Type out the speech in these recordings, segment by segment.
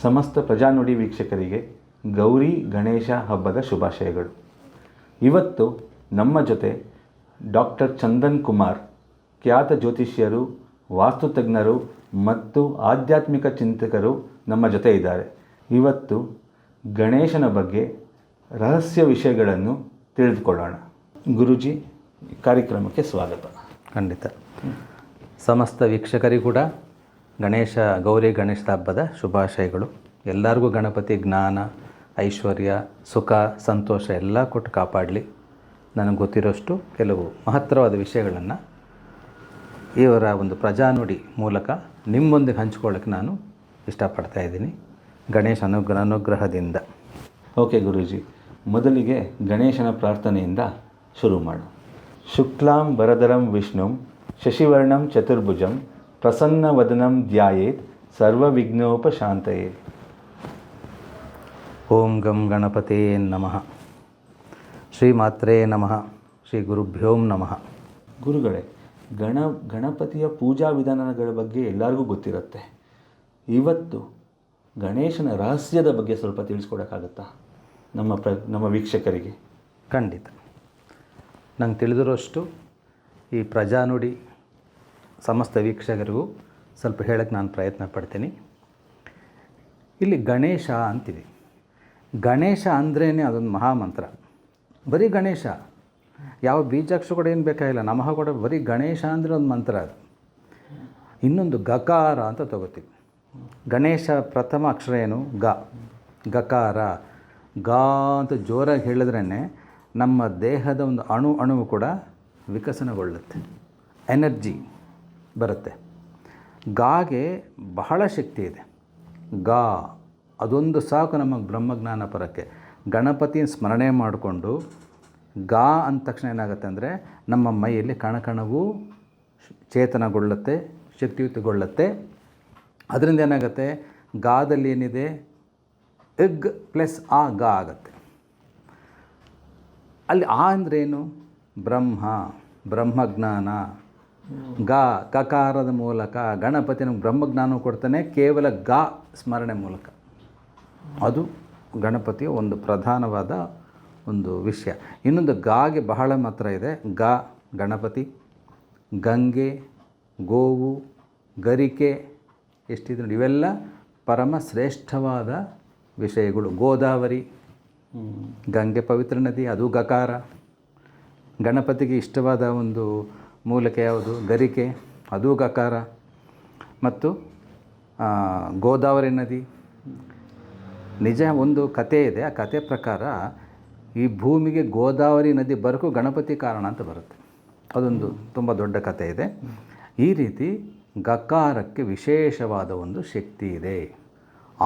ಸಮಸ್ತ ಪ್ರಜಾನುಡಿ ವೀಕ್ಷಕರಿಗೆ ಗೌರಿ ಗಣೇಶ ಹಬ್ಬದ ಶುಭಾಶಯಗಳು. ಇವತ್ತು ನಮ್ಮ ಜೊತೆ ಡಾಕ್ಟರ್ ಚಂದನ್ ಕುಮಾರ್, ಖ್ಯಾತ ಜ್ಯೋತಿಷ್ಯರು, ವಾಸ್ತುತಜ್ಞರು ಮತ್ತು ಆಧ್ಯಾತ್ಮಿಕ ಚಿಂತಕರು ನಮ್ಮ ಜೊತೆ ಇದ್ದಾರೆ. ಇವತ್ತು ಗಣೇಶನ ಬಗ್ಗೆ ರಹಸ್ಯ ವಿಷಯಗಳನ್ನು ತಿಳಿದುಕೊಳ್ಳೋಣ. ಗುರುಜಿ, ಕಾರ್ಯಕ್ರಮಕ್ಕೆ ಸ್ವಾಗತ. ಖಂಡಿತ. ಸಮಸ್ತ ವೀಕ್ಷಕರಿಗೂ ಕೂಡ ಗೌರಿ ಗಣೇಶದ ಹಬ್ಬದ ಶುಭಾಶಯಗಳು. ಎಲ್ಲರಿಗೂ ಗಣಪತಿ ಜ್ಞಾನ, ಐಶ್ವರ್ಯ, ಸುಖ, ಸಂತೋಷ ಎಲ್ಲ ಕೊಟ್ಟು ಕಾಪಾಡಲಿ. ನನಗೆ ಗೊತ್ತಿರೋಷ್ಟು ಕೆಲವು ಮಹತ್ತರವಾದ ವಿಷಯಗಳನ್ನು ಇವರ ಒಂದು ಪ್ರಜಾನುಡಿ ಮೂಲಕ ನಿಮ್ಮೊಂದಿಗೆ ಹಂಚ್ಕೊಳ್ಳೋಕ್ಕೆ ನಾನು ಇಷ್ಟಪಡ್ತಾ ಇದ್ದೀನಿ. ಗಣೇಶ ಅನುಗ್ರಹದಿಂದ. ಓಕೆ ಗುರೂಜಿ, ಮೊದಲಿಗೆ ಗಣೇಶನ ಪ್ರಾರ್ಥನೆಯಿಂದ ಶುರು ಮಾಡು. ಶುಕ್ಲಾಂ ವರದರಂ ವಿಷ್ಣುಂ ಶಶಿವರ್ಣಂ ಚತುರ್ಭುಜಂ ಪ್ರಸನ್ನವದನಂ ಧ್ಯಾಯೇತ್ ಸರ್ವವಿಘ್ನೋಪಶಾಂತಯೇ. ಓಂ ಗಂ ಗಣಪತೇ ನಮಃ. ಶ್ರೀಮಾತ್ರೇ ನಮಃ. ಶ್ರೀ ಗುರುಭ್ಯೋಂ ನಮಃ. ಗುರುಗಳೇ, ಗಣಪತಿಯ ಪೂಜಾ ವಿಧಾನಗಳ ಬಗ್ಗೆ ಎಲ್ಲರಿಗೂ ಗೊತ್ತಿರುತ್ತೆ. ಇವತ್ತು ಗಣೇಶನ ರಹಸ್ಯದ ಬಗ್ಗೆ ಸ್ವಲ್ಪ ತಿಳಿಸ್ಕೊಡೋಕ್ಕಾಗತ್ತಾ ನಮ್ಮ ವೀಕ್ಷಕರಿಗೆ? ಖಂಡಿತ. ನಂಗೆ ತಿಳಿದಿರೋಷ್ಟು ಈ ಪ್ರಜಾನುಡಿ ಸಮಸ್ತ ವೀಕ್ಷಕರಿಗೂ ಸ್ವಲ್ಪ ಹೇಳೋಕ್ಕೆ ನಾನು ಪ್ರಯತ್ನ ಪಡ್ತೀನಿ. ಇಲ್ಲಿ ಗಣೇಶ ಅಂತೀವಿ. ಗಣೇಶ ಅಂದ್ರೇ ಅದೊಂದು ಮಹಾಮಂತ್ರ. ಬರೀ ಗಣೇಶ, ಯಾವ ಬೀಜಾಕ್ಷರ ಕೂಡ ಏನು ಬೇಕಾಗಿಲ್ಲ. ನಮಃ ಕೂಡ ಬರೀ ಗಣೇಶ ಅಂದರೆ ಒಂದು ಮಂತ್ರ. ಅದು ಇನ್ನೊಂದು ಗಕಾರ ಅಂತ ತಗೋತೀವಿ. ಗಣೇಶ ಪ್ರಥಮ ಅಕ್ಷರ ಏನು? ಗಕಾರ. ಗಾ ಅಂತ ಜೋರಾಗಿ ಹೇಳಿದ್ರೇ ನಮ್ಮ ದೇಹದ ಒಂದು ಅಣುವು ಕೂಡ ವಿಕಸನಗೊಳ್ಳುತ್ತೆ, ಎನರ್ಜಿ ಬರುತ್ತೆ. ಗಾಗೆ ಬಹಳ ಶಕ್ತಿ ಇದೆ. ಗಾ ಅದೊಂದು ಸಾಕು ನಮಗೆ ಬ್ರಹ್ಮಜ್ಞಾನ ಪರಕ್ಕೆ. ಗಣಪತಿ ಸ್ಮರಣೆ ಮಾಡಿಕೊಂಡು ಗಾ ಅಂದ ತಕ್ಷಣ ಏನಾಗುತ್ತೆ ಅಂದರೆ ನಮ್ಮ ಮೈಯಲ್ಲಿ ಕಣಕಣವೂ ಚೇತನಗೊಳ್ಳುತ್ತೆ, ಶಕ್ತಿಯುತಗೊಳ್ಳುತ್ತೆ. ಅದರಿಂದ ಏನಾಗುತ್ತೆ, ಗಾದಲ್ಲಿ ಏನಿದೆ ಇಗ್ ಪ್ಲಸ್ ಆ ಗಾ ಆಗುತ್ತೆ. ಅಲ್ಲಿ ಆ ಅಂದ್ರೇನು? ಬ್ರಹ್ಮಜ್ಞಾನ. ಕಕಾರದ ಮೂಲಕ ಗಣಪತಿ ನಮ್ಗೆ ಬ್ರಹ್ಮಜ್ಞಾನ ಕೊಡ್ತಾನೆ, ಕೇವಲ ಗಾ ಸ್ಮರಣೆ ಮೂಲಕ. ಅದು ಗಣಪತಿಯ ಒಂದು ಪ್ರಧಾನವಾದ ಒಂದು ವಿಷಯ. ಇನ್ನೊಂದು ಗಾಗೆ ಬಹಳ ಮಾತ್ರ ಇದೆ. ಗಣಪತಿ, ಗಂಗೆ, ಗೋವು, ಗರಿಕೆ, ಎಷ್ಟಿದೆ ನೋಡಿ, ಇವೆಲ್ಲ ಪರಮ ಶ್ರೇಷ್ಠವಾದ ವಿಷಯಗಳು. ಗೋದಾವರಿ, ಗಂಗೆ ಪವಿತ್ರ ನದಿ, ಅದು ಗಕಾರ. ಗಣಪತಿಗೆ ಇಷ್ಟವಾದ ಒಂದು ಮೂಲಕ ಯಾವುದು? ಗರಿಕೆ, ಅದು ಗಕಾರ. ಮತ್ತು ಗೋದಾವರಿ ನದಿ. ನಿಜ ಒಂದು ಕತೆ ಇದೆ. ಆ ಕತೆ ಪ್ರಕಾರ ಈ ಭೂಮಿಗೆ ಗೋದಾವರಿ ನದಿ ಬರೋಕ್ಕೂ ಗಣಪತಿ ಕಾರಣ ಅಂತ ಬರುತ್ತೆ. ಅದೊಂದು ತುಂಬ ದೊಡ್ಡ ಕತೆ ಇದೆ. ಈ ರೀತಿ ಗಕಾರಕ್ಕೆ ವಿಶೇಷವಾದ ಒಂದು ಶಕ್ತಿ ಇದೆ.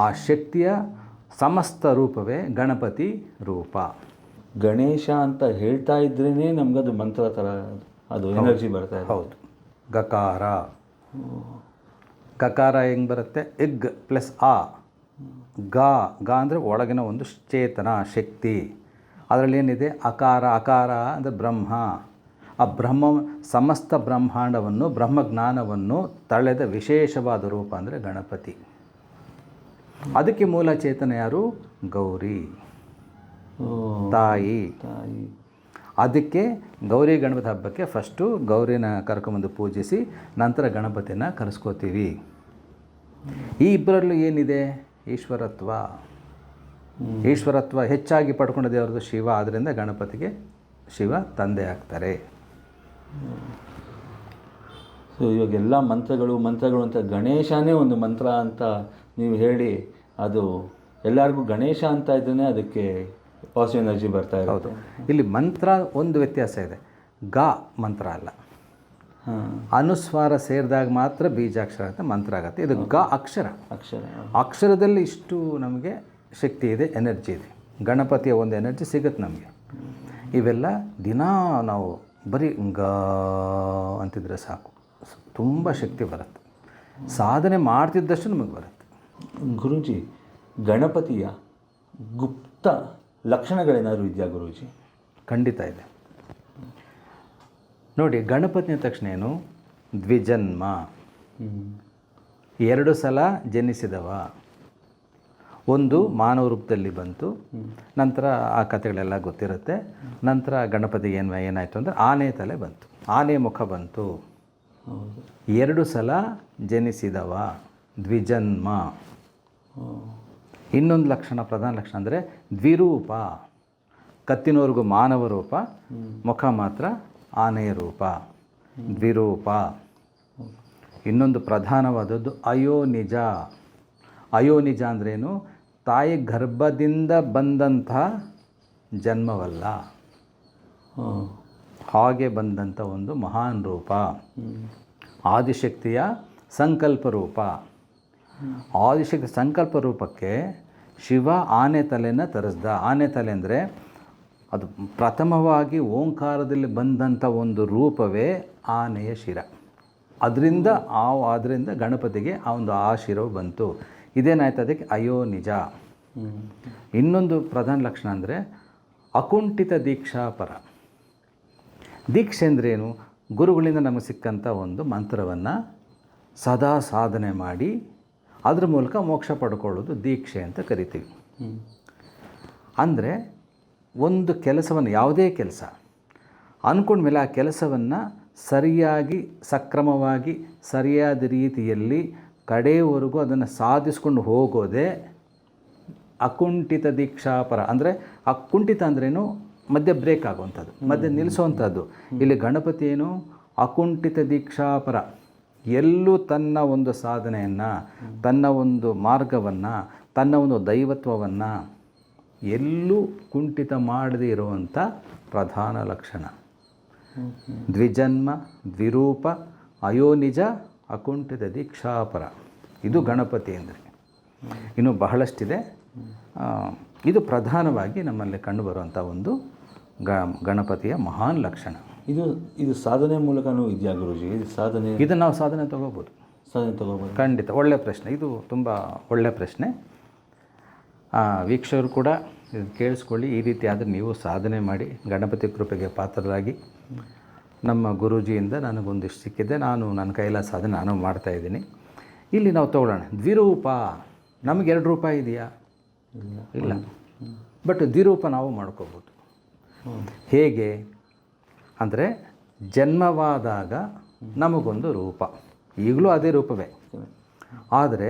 ಆ ಶಕ್ತಿಯ ಸಮಸ್ತ ರೂಪವೇ ಗಣಪತಿ ರೂಪ. ಗಣೇಶ ಅಂತ ಹೇಳ್ತಾ ಇದ್ರೇ ನಮಗದು ಮಂತ್ರ ಥರ ಅದು ಎನರ್ಜಿ ಬರ್ತಾ ಇದೆ. ಹೌದು. ಗಕಾರ ಹೆಂಗೆ ಬರುತ್ತೆ? ಇಗ್ ಪ್ಲಸ್ ಆ. ಗಾ ಅಂದರೆ ಒಳಗಿನ ಒಂದು ಚೇತನ ಶಕ್ತಿ. ಅದರಲ್ಲಿ ಏನಿದೆ? ಅಕಾರ ಅಂದರೆ ಬ್ರಹ್ಮ. ಆ ಸಮಸ್ತ ಬ್ರಹ್ಮಾಂಡವನ್ನು, ಬ್ರಹ್ಮಜ್ಞಾನವನ್ನು ತಳೆದ ವಿಶೇಷವಾದ ರೂಪ ಅಂದರೆ ಗಣಪತಿ. ಅದಕ್ಕೆ ಮೂಲ ಚೇತನ ಯಾರು? ಗೌರಿ, ತಾಯಿ. ಅದಕ್ಕೆ ಗೌರಿ ಗಣಪತಿ ಹಬ್ಬಕ್ಕೆ ಫಸ್ಟು ಗೌರಿನ ಕರ್ಕೊಂಬಂದು ಪೂಜಿಸಿ ನಂತರ ಗಣಪತಿನ ಕರೆಸ್ಕೋತೀವಿ. ಈ ಇಬ್ಬರಲ್ಲೂ ಏನಿದೆ? ಈಶ್ವರತ್ವ ಹೆಚ್ಚಾಗಿ ಪಡ್ಕೊಂಡ ದೇವರದು ಶಿವ. ಆದ್ದರಿಂದ ಗಣಪತಿಗೆ ಶಿವ ತಂದೆ ಆಗ್ತಾರೆ. ಸೊ ಇವಾಗೆಲ್ಲ ಮಂತ್ರಗಳು ಅಂತ ಗಣೇಶನೇ ಒಂದು ಮಂತ್ರ ಅಂತ ನೀವು ಹೇಳಿ, ಅದು ಎಲ್ಲರಿಗೂ ಗಣೇಶ ಅಂತ ಇದ್ದರೆ ಅದಕ್ಕೆ ಪಾಸಿಟಿವ್ ಎನರ್ಜಿ ಬರ್ತಾ ಇದೆ. ಹೌದು. ಇಲ್ಲಿ ಮಂತ್ರ ಒಂದು ವ್ಯತ್ಯಾಸ ಇದೆ. ಮಂತ್ರ ಅಲ್ಲ. ಅನುಸ್ವಾರ ಸೇರಿದಾಗ ಮಾತ್ರ ಬೀಜಾಕ್ಷರ ಅಂತ ಮಂತ್ರ ಆಗುತ್ತೆ. ಇದು ಅಕ್ಷರದಲ್ಲಿ ಇಷ್ಟು ನಮಗೆ ಶಕ್ತಿ ಇದೆ, ಎನರ್ಜಿ ಇದೆ. ಗಣಪತಿಯ ಒಂದು ಎನರ್ಜಿ ಸಿಗುತ್ತೆ ನಮಗೆ. ಇವೆಲ್ಲ ದಿನ ನಾವು ಬರೀ ಅಂತಿದ್ರೆ ಸಾಕು, ತುಂಬ ಶಕ್ತಿ ಬರುತ್ತೆ. ಸಾಧನೆ ಮಾಡ್ತಿದ್ದಷ್ಟು ನಮಗೆ ಬರುತ್ತೆ. ಗುರೂಜಿ, ಗಣಪತಿಯ ಗುಪ್ತ ಲಕ್ಷಣಗಳೇನಾದರೂ ಇದೆಯಾ ಗುರೂಜಿ? ಖಂಡಿತ ಇದೆ. ನೋಡಿ, ಗಣಪತಿಯ ತಕ್ಷಣ ಏನು? ದ್ವಿಜನ್ಮ, 2 ಸಲ ಜನಿಸಿದವ. ಒಂದು ಮಾನವ ರೂಪದಲ್ಲಿ ಬಂತು. ನಂತರ ಆ ಕಥೆಗಳೆಲ್ಲ ಗೊತ್ತಿರುತ್ತೆ. ನಂತರ ಗಣಪತಿಗೆ ಏನಾಯಿತು ಅಂದರೆ ಆನೆ ತಲೆ ಬಂತು, ಆನೆ ಮುಖ ಬಂತು. 2 ಸಲ ಜನಿಸಿದವ, ದ್ವಿಜನ್ಮ. ಇನ್ನೊಂದು ಲಕ್ಷಣ, ಪ್ರಧಾನ ಲಕ್ಷಣ ಅಂದರೆ ದ್ವಿರೂಪ. ಕತ್ತಿನವರೆಗೂ ಮಾನವ ರೂಪ, ಮುಖ ಮಾತ್ರ ಆನೆಯ ರೂಪ, ದ್ವಿರೂಪ. ಇನ್ನೊಂದು ಪ್ರಧಾನವಾದದ್ದು ಅಯೋನಿಜ. ಅಯೋನಿಜ ಅಂದ್ರೇನು? ತಾಯಿ ಗರ್ಭದಿಂದ ಬಂದಂತಹ ಜನ್ಮವಲ್ಲ, ಹಾಗೆ ಬಂದಂಥ ಒಂದು ಮಹಾನ್ ರೂಪ. ಆದಿಶಕ್ತಿಯ ಸಂಕಲ್ಪ ರೂಪ. ಆದಿಶಕ್ತಿ ಸಂಕಲ್ಪ ರೂಪಕ್ಕೆ ಶಿವ ಆನೆ ತಲೆನ ತರಿಸ್ದ. ಆನೆ ತಲೆ ಅಂದರೆ ಅದು ಪ್ರಥಮವಾಗಿ ಓಂಕಾರದಲ್ಲಿ ಬಂದಂಥ ಒಂದು ರೂಪವೇ ಆನೆಯ ಶಿರ. ಅದರಿಂದ ಗಣಪತಿಗೆ ಆ ಶಿರವು ಬಂತು. ಇದೇನಾಯ್ತು? ಅದಕ್ಕೆ ಅಯೋನಿಜ. ಇನ್ನೊಂದು ಪ್ರಧಾನ ಲಕ್ಷಣ ಅಂದರೆ ಅಕುಂಠಿತ ದೀಕ್ಷಾಪರ. ದೀಕ್ಷೆ ಅಂದ್ರೇನು? ಗುರುಗಳಿಂದ ನಮಗೆ ಸಿಕ್ಕಂಥ ಒಂದು ಮಂತ್ರವನ್ನು ಸದಾ ಸಾಧನೆ ಮಾಡಿ ಅದ್ರ ಮೂಲಕ ಮೋಕ್ಷ ಪಡ್ಕೊಳ್ಳೋದು ದೀಕ್ಷೆ ಅಂತ ಕರಿತೀವಿ. ಅಂದರೆ ಒಂದು ಕೆಲಸವನ್ನು, ಯಾವುದೇ ಕೆಲಸ ಅಂದ್ಕೊಂಡ್ಮೇಲೆ ಆ ಕೆಲಸವನ್ನು ಸರಿಯಾಗಿ, ಸಕ್ರಮವಾಗಿ, ಸರಿಯಾದ ರೀತಿಯಲ್ಲಿ ಕಡೆಯವರೆಗೂ ಅದನ್ನು ಸಾಧಿಸ್ಕೊಂಡು ಹೋಗೋದೇ ಅಕುಂಠಿತ ದೀಕ್ಷಾಪರ. ಅಂದರೆ ಅಕುಂಠಿತ ಅಂದ್ರೇನು? ಮಧ್ಯೆ ಬ್ರೇಕ್ ಆಗುವಂಥದ್ದು, ಮಧ್ಯೆ ನಿಲ್ಲಿಸುವಂಥದ್ದು. ಇಲ್ಲಿ ಗಣಪತಿ ಏನು? ಅಕುಂಠಿತ ದೀಕ್ಷಾಪರ. ಎಲ್ಲೂ ತನ್ನ ಒಂದು ಸಾಧನೆಯನ್ನು, ತನ್ನ ಒಂದು ಮಾರ್ಗವನ್ನು, ತನ್ನ ಒಂದು ದೈವತ್ವವನ್ನು ಎಲ್ಲೂ ಕುಂಠಿತ ಮಾಡದೇ ಇರುವಂಥ ಪ್ರಧಾನ ಲಕ್ಷಣ. ದ್ವಿಜನ್ಮ, ದ್ವಿರೂಪ, ಅಯೋನಿಜ, ಅಕುಂಠಿತ ದೀಕ್ಷಾಪರ. ಇದು ಗಣಪತಿ ಅಂದರೆ. ಇನ್ನು ಬಹಳಷ್ಟಿದೆ. ಇದು ಪ್ರಧಾನವಾಗಿ ನಮ್ಮಲ್ಲಿ ಕಂಡುಬರುವಂಥ ಒಂದು ಗಣಪತಿಯ ಮಹಾನ್ ಲಕ್ಷಣ. ಇದು ಸಾಧನೆ ಮೂಲಕನೂ ಇದೆಯಾ ಗುರುಜಿ? ಇದನ್ನು ನಾವು ಸಾಧನೆ ತಗೋಬೋದು. ಖಂಡಿತ. ಒಳ್ಳೆಯ ಪ್ರಶ್ನೆ. ಇದು ತುಂಬ ಒಳ್ಳೆಯ ಪ್ರಶ್ನೆ. ವೀಕ್ಷಕರು ಕೂಡ ಇದು ಕೇಳಿಸ್ಕೊಳ್ಳಿ. ಈ ರೀತಿ ಆದರೆ ನೀವು ಸಾಧನೆ ಮಾಡಿ ಗಣಪತಿ ಕೃಪೆಗೆ ಪಾತ್ರರಾಗಿ. ನಮ್ಮ ಗುರೂಜಿಯಿಂದ ನನಗೊಂದಿಷ್ಟು ಸಿಕ್ಕಿದೆ, ನನ್ನ ಕೈಲಾದ ಸಾಧನೆ ನಾನು ಮಾಡ್ತಾಯಿದ್ದೀನಿ. ಇಲ್ಲಿ ನಾವು ತಗೊಳ್ಳೋಣ. ದ್ವಿರೂಪ. ನಮಗೆ 2 ರೂಪ ಇದೆಯಾ? ಇಲ್ಲ. ಬಟ್ ದ್ವಿರೂಪ ನಾವು ಮಾಡ್ಕೋಬೋದು. ಹೇಗೆ ಅಂದರೆ ಜನ್ಮವಾದಾಗ ನಮಗೊಂದು ರೂಪ, ಈಗಲೂ ಅದೇ ರೂಪವೇ. ಆದರೆ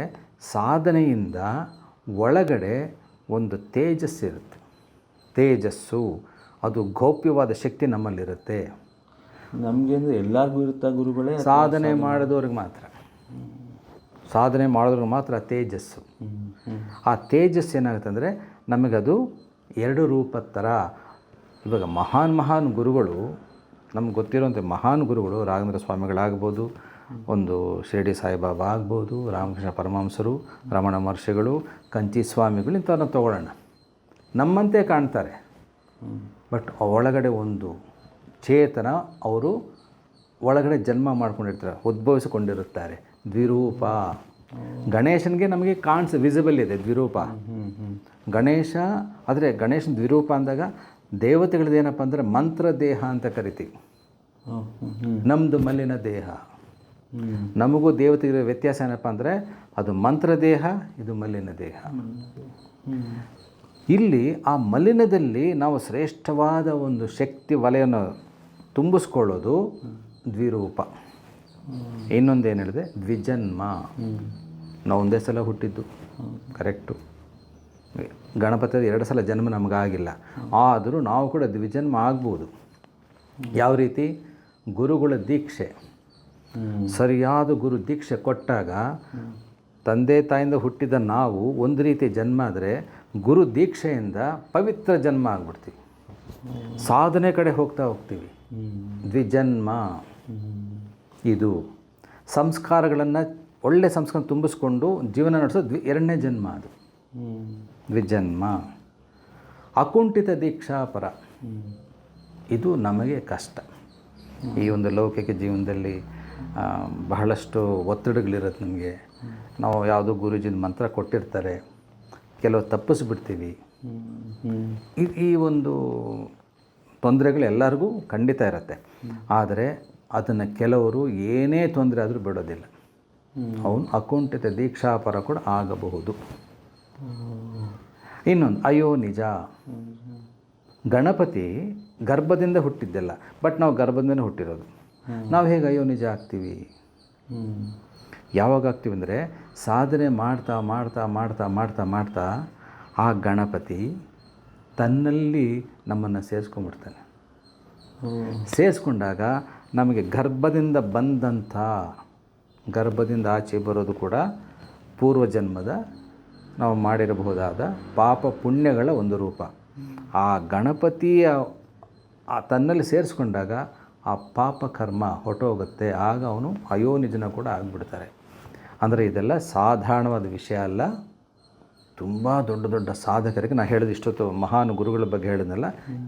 ಸಾಧನೆಯಿಂದ ಒಳಗಡೆ ಒಂದು ತೇಜಸ್ಸಿರುತ್ತೆ. ತೇಜಸ್ಸು ಅದು ಗೌಪ್ಯವಾದ ಶಕ್ತಿ ನಮ್ಮಲ್ಲಿರುತ್ತೆ. ನಮಗೆ ಅಂದರೆ ಎಲ್ಲರಿಗೂ ಇರುತ್ತಾ ಗುರುಗಳೇ? ಸಾಧನೆ ಮಾಡಿದವ್ರಿಗೆ ಮಾತ್ರ. ಸಾಧನೆ ಮಾಡಿದವ್ರಿಗೆ ಮಾತ್ರ ತೇಜಸ್ಸು. ಆ ತೇಜಸ್ಸು ಏನಾಗುತ್ತೆ ಅಂದರೆ ನಮಗದು 2 ರೂಪದ ಥರ. ಇವಾಗ ಮಹಾನ್ ಗುರುಗಳು, ನಮ್ಗೆ ಗೊತ್ತಿರೋಂಥ ಮಹಾನ್ ಗುರುಗಳು ರಾಘವೇಂದ್ರ ಸ್ವಾಮಿಗಳಾಗ್ಬೋದು, ಒಂದು ಶಿರಡಿ ಸಾಯಿಬಾಬಾ ಆಗ್ಬೋದು, ರಾಮಕೃಷ್ಣ ಪರಮಹಂಸರು, ರಮಣ ಮಹರ್ಷಿಗಳು, ಕಂಚಿ ಸ್ವಾಮಿಗಳು, ಇಂಥವ್ರನ್ನ ತಗೊಳ್ಳೋಣ. ನಮ್ಮಂತೆ ಕಾಣ್ತಾರೆ, ಬಟ್ ಒಳಗಡೆ ಒಂದು ಚೇತನ, ಅವರು ಒಳಗಡೆ ಜನ್ಮ ಮಾಡ್ಕೊಂಡಿರ್ತಾರೆ, ಉದ್ಭವಿಸಿಕೊಂಡಿರುತ್ತಾರೆ. ದ್ವಿರೂಪ. ಗಣೇಶನಿಗೆ ನಮಗೆ ವಿಸಿಬಲ್ ಇದೆ ದ್ವಿರೂಪ. ಗಣೇಶ ಆದರೆ ಗಣೇಶನ ದ್ವಿರೂಪ ಅಂದಾಗ ದೇವತೆಗಳದ್ದೇನಪ್ಪ ಅಂದರೆ ಮಂತ್ರ ದೇಹ ಅಂತ ಕರಿತೀವಿ. ನಮ್ಮದು ಮಲ್ಲಿನ ದೇಹ. ನಮಗೂ ದೇವತೆಗಳ ವ್ಯತ್ಯಾಸ ಏನಪ್ಪ ಅಂದರೆ ಅದು ಮಂತ್ರ ದೇಹ, ಇದು ಮಲ್ಲಿನ ದೇಹ. ಇಲ್ಲಿ ಆ ಮಲಿನದಲ್ಲಿ ನಾವು ಶ್ರೇಷ್ಠವಾದ ಒಂದು ಶಕ್ತಿ ವಲಯವನ್ನು ತುಂಬಿಸ್ಕೊಳ್ಳೋದು ದ್ವಿರೂಪ. ಇನ್ನೊಂದೇನು ಹೇಳಿದೆ? ದ್ವಿಜನ್ಮ. ನಾವು ಒಂದೇ ಸಲ ಹುಟ್ಟಿದ್ದು ಕರೆಕ್ಟು. ಗಣಪತಿ 2 ಸಲ ಜನ್ಮ ನಮಗಾಗಿಲ್ಲ, ಆದರೂ ನಾವು ಕೂಡ ದ್ವಿಜನ್ಮ ಆಗ್ಬೋದು. ಯಾವ ರೀತಿ? ಗುರುಗಳ ದೀಕ್ಷೆ, ಸರಿಯಾದ ಗುರು ದೀಕ್ಷೆ ಕೊಟ್ಟಾಗ ತಂದೆ ತಾಯಿಂದ ಹುಟ್ಟಿದ ನಾವು ಒಂದು ರೀತಿ ಜನ್ಮ ಆದರೆ, ಗುರು ದೀಕ್ಷೆಯಿಂದ ಪವಿತ್ರ ಜನ್ಮ ಆಗ್ಬಿಡ್ತೀವಿ, ಸಾಧನೆ ಕಡೆ ಹೋಗ್ತೀವಿ. ದ್ವಿಜನ್ಮ. ಇದು ಸಂಸ್ಕಾರಗಳನ್ನು, ಒಳ್ಳೆ ಸಂಸ್ಕಾರ ತುಂಬಿಸ್ಕೊಂಡು ಜೀವನ ನಡೆಸೋದು 2ನೇ ಜನ್ಮ. ಅದು ದ್ವಿಜನ್ಮ. ಅಕುಂಠಿತ ದೀಕ್ಷಾಪರ. ಇದು ನಮಗೆ ಕಷ್ಟ. ಈ ಒಂದು ಲೌಕಿಕ ಜೀವನದಲ್ಲಿ ಬಹಳಷ್ಟು ಒತ್ತಡಗಳಿರುತ್ತೆ ನಮಗೆ. ನಾವು ಯಾವುದೋ ಗುರೂಜಿನ ಮಂತ್ರ ಕೊಟ್ಟಿರ್ತಾರೆ, ಕೆಲವು ತಪ್ಪಿಸ್ಬಿಡ್ತೀವಿ. ಈ ಒಂದು ತೊಂದರೆಗಳು ಎಲ್ಲರಿಗೂ ಖಂಡಿತ ಇರುತ್ತೆ. ಆದರೆ ಅದನ್ನು ಕೆಲವರು ಏನೇ ತೊಂದರೆ ಆದರೂ ಬಿಡೋದಿಲ್ಲ. ಅವನು ಅಕುಂಠಿತ ದೀಕ್ಷಾಪರ ಕೂಡ ಆಗಬಹುದು. ಇನ್ನೊಂದು ಅಯ್ಯೋ ನಿಜ. ಗಣಪತಿ ಗರ್ಭದಿಂದ ಹುಟ್ಟಿದ್ದೆಲ್ಲ, ಬಟ್ ನಾವು ಗರ್ಭದಿಂದನೇ ಹುಟ್ಟಿರೋದು. ನಾವು ಹೇಗೆ ಅಯ್ಯೋ ನಿಜ ಆಗ್ತೀವಿ? ಯಾವಾಗ ಆಗ್ತೀವಿ ಅಂದರೆ ಸಾಧನೆ ಮಾಡ್ತಾ ಮಾಡ್ತಾ ಮಾಡ್ತಾ ಮಾಡ್ತಾ ಮಾಡ್ತಾ ಆ ಗಣಪತಿ ತನ್ನಲ್ಲಿ ನಮ್ಮನ್ನು ಸೇರಿಸ್ಕೊಂಡ್ಬಿಡ್ತಾನೆ. ಸೇರಿಸ್ಕೊಂಡಾಗ ನಮಗೆ ಗರ್ಭದಿಂದ ಆಚೆ ಬರೋದು ಕೂಡ ಪೂರ್ವಜನ್ಮದ ನಾವು ಮಾಡಿರಬಹುದಾದ ಪಾಪ ಪುಣ್ಯಗಳ ಒಂದು ರೂಪ. ಆ ಗಣಪತಿಯ ತನ್ನಲ್ಲಿ ಸೇರಿಸ್ಕೊಂಡಾಗ ಆ ಪಾಪ ಕರ್ಮ ಹೊರಟೋಗುತ್ತೆ. ಆಗ ಅವನು ಅಯೋನಿಜನ ಕೂಡ ಆಗಿಬಿಡ್ತಾರೆ. ಅಂದರೆ ಇದೆಲ್ಲ ಸಾಧಾರಣವಾದ ವಿಷಯ ಅಲ್ಲ. ತುಂಬ ದೊಡ್ಡ ದೊಡ್ಡ ಸಾಧಕರಿಗೆ ನಾನು ಹೇಳಿದ ಇಷ್ಟೊತ್ತು ಮಹಾನ್ ಗುರುಗಳ ಬಗ್ಗೆ ಹೇಳಿದ್ನಲ್ಲ,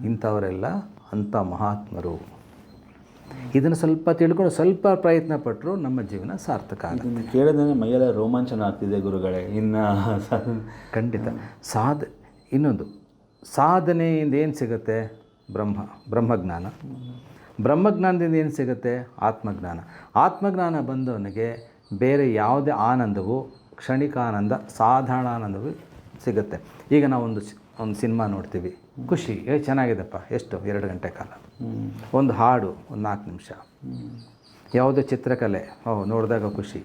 ಇಂಥವರೆಲ್ಲ ಅಂಥ ಮಹಾತ್ಮರು. ಇದನ್ನು ಸ್ವಲ್ಪ ತಿಳ್ಕೊಂಡು ಸ್ವಲ್ಪ ಪ್ರಯತ್ನ ಪಟ್ಟರು ನಮ್ಮ ಜೀವನ ಸಾರ್ಥಕ ಆಗುತ್ತೆ. ಕೇಳಿದ್ರೆ ಮೈಯೆಲ್ಲ ರೋಮಾಂಚನ ಆಗ್ತಿದೆ ಗುರುಗಳೇ. ಇನ್ನು ಖಂಡಿತ ಇನ್ನೊಂದು ಸಾಧನೆಯಿಂದ ಏನು ಸಿಗುತ್ತೆ? ಬ್ರಹ್ಮಜ್ಞಾನ. ಬ್ರಹ್ಮಜ್ಞಾನದಿಂದ ಏನು ಸಿಗುತ್ತೆ? ಆತ್ಮಜ್ಞಾನ ಬಂದವನಿಗೆ ಬೇರೆ ಯಾವುದೇ ಆನಂದವು, ಕ್ಷಣಿಕಾನಂದ, ಸಾಧಾರಣ ಆನಂದವು ಸಿಗುತ್ತೆ. ಈಗ ನಾವು ಒಂದು ಸಿನಿಮಾ ನೋಡ್ತೀವಿ, ಖುಷಿ, ಚೆನ್ನಾಗಿದೆಪ್ಪ, ಎಷ್ಟು 2 ಗಂಟೆ ಕಾಲ. ಒಂದು ಹಾಡು ಒಂದು 4 ನಿಮಿಷ, ಯಾವುದೋ ಚಿತ್ರಕಲೆ ನೋಡಿದಾಗ ಖುಷಿ.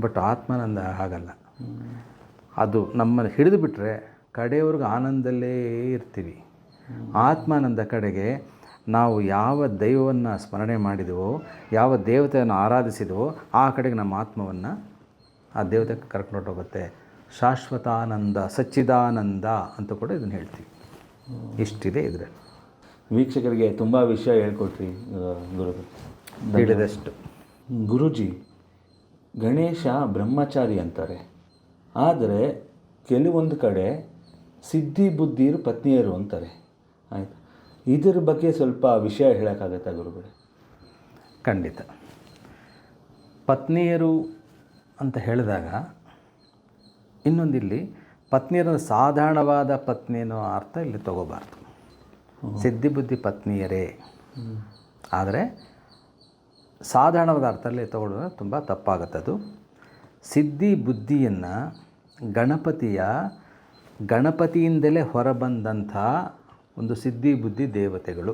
ಬಟ್ ಆತ್ಮಾನಂದ ಹಾಗಲ್ಲ. ಅದು ನಮ್ಮನ್ನು ಹಿಡಿದು ಬಿಟ್ಟರೆ ಕಡೆಯವರೆಗೂ ಆನಂದಲ್ಲೇ ಇರ್ತೀವಿ. ಆತ್ಮಾನಂದ ಕಡೆಗೆ ನಾವು ಯಾವ ದೈವವನ್ನು ಸ್ಮರಣೆ ಮಾಡಿದೆವೋ, ಯಾವ ದೇವತೆಯನ್ನು ಆರಾಧಿಸಿದವೋ ಆ ಕಡೆಗೆ ನಮ್ಮ ಆತ್ಮವನ್ನು ಆ ದೇವತೆಗೆ ಕರ್ಕೊಂಡು ಹೋಗುತ್ತೆ. ಶಾಶ್ವತಾನಂದ, ಸಚ್ಚಿದಾನಂದ ಅಂತ ಕೂಡ ಇದನ್ನು ಹೇಳ್ತೀವಿ. ಇಷ್ಟಿದೆ ಇದರಲ್ಲಿ. ವೀಕ್ಷಕರಿಗೆ ತುಂಬ ವಿಷಯ ಹೇಳ್ಕೊಟ್ರಿ ಗುರುಗಳು. ಹೇಳಿದಷ್ಟು. ಗುರುಜಿ, ಗಣೇಶ ಬ್ರಹ್ಮಚಾರಿ ಅಂತಾರೆ, ಆದರೆ ಕೆಲವೊಂದು ಕಡೆ ಸಿದ್ಧಿ ಬುದ್ಧಿರು ಪತ್ನಿಯರು ಅಂತಾರೆ. ಆಯಿತು, ಇದರ ಬಗ್ಗೆ ಸ್ವಲ್ಪ ವಿಷಯ ಹೇಳೋಕ್ಕಾಗತ್ತಾ ಗುರುಗಳೇ? ಖಂಡಿತ. ಪತ್ನಿಯರು ಅಂತ ಹೇಳಿದಾಗ ಇನ್ನೊಂದಿಲ್ಲಿ ಪತ್ನಿಯರ ಸಾಧಾರಣವಾದ ಪತ್ನಿ ಅನ್ನೋ ಅರ್ಥ ಇಲ್ಲಿ ತಗೋಬಾರ್ದು. ಸಿದ್ಧಿ ಬುದ್ಧಿ ಪತ್ನಿಯರೇ, ಆದರೆ ಸಾಧಾರಣವಾದ ಅರ್ಥದಲ್ಲಿ ತಗೊಳ್ಳೋದು ತುಂಬ ತಪ್ಪಾಗುತ್ತದು. ಸಿದ್ಧಿ ಬುದ್ಧಿಯನ್ನು ಗಣಪತಿಯಿಂದಲೇ ಹೊರಬಂದಂಥ ಒಂದು ಸಿದ್ಧಿ ಬುದ್ಧಿ ದೇವತೆಗಳು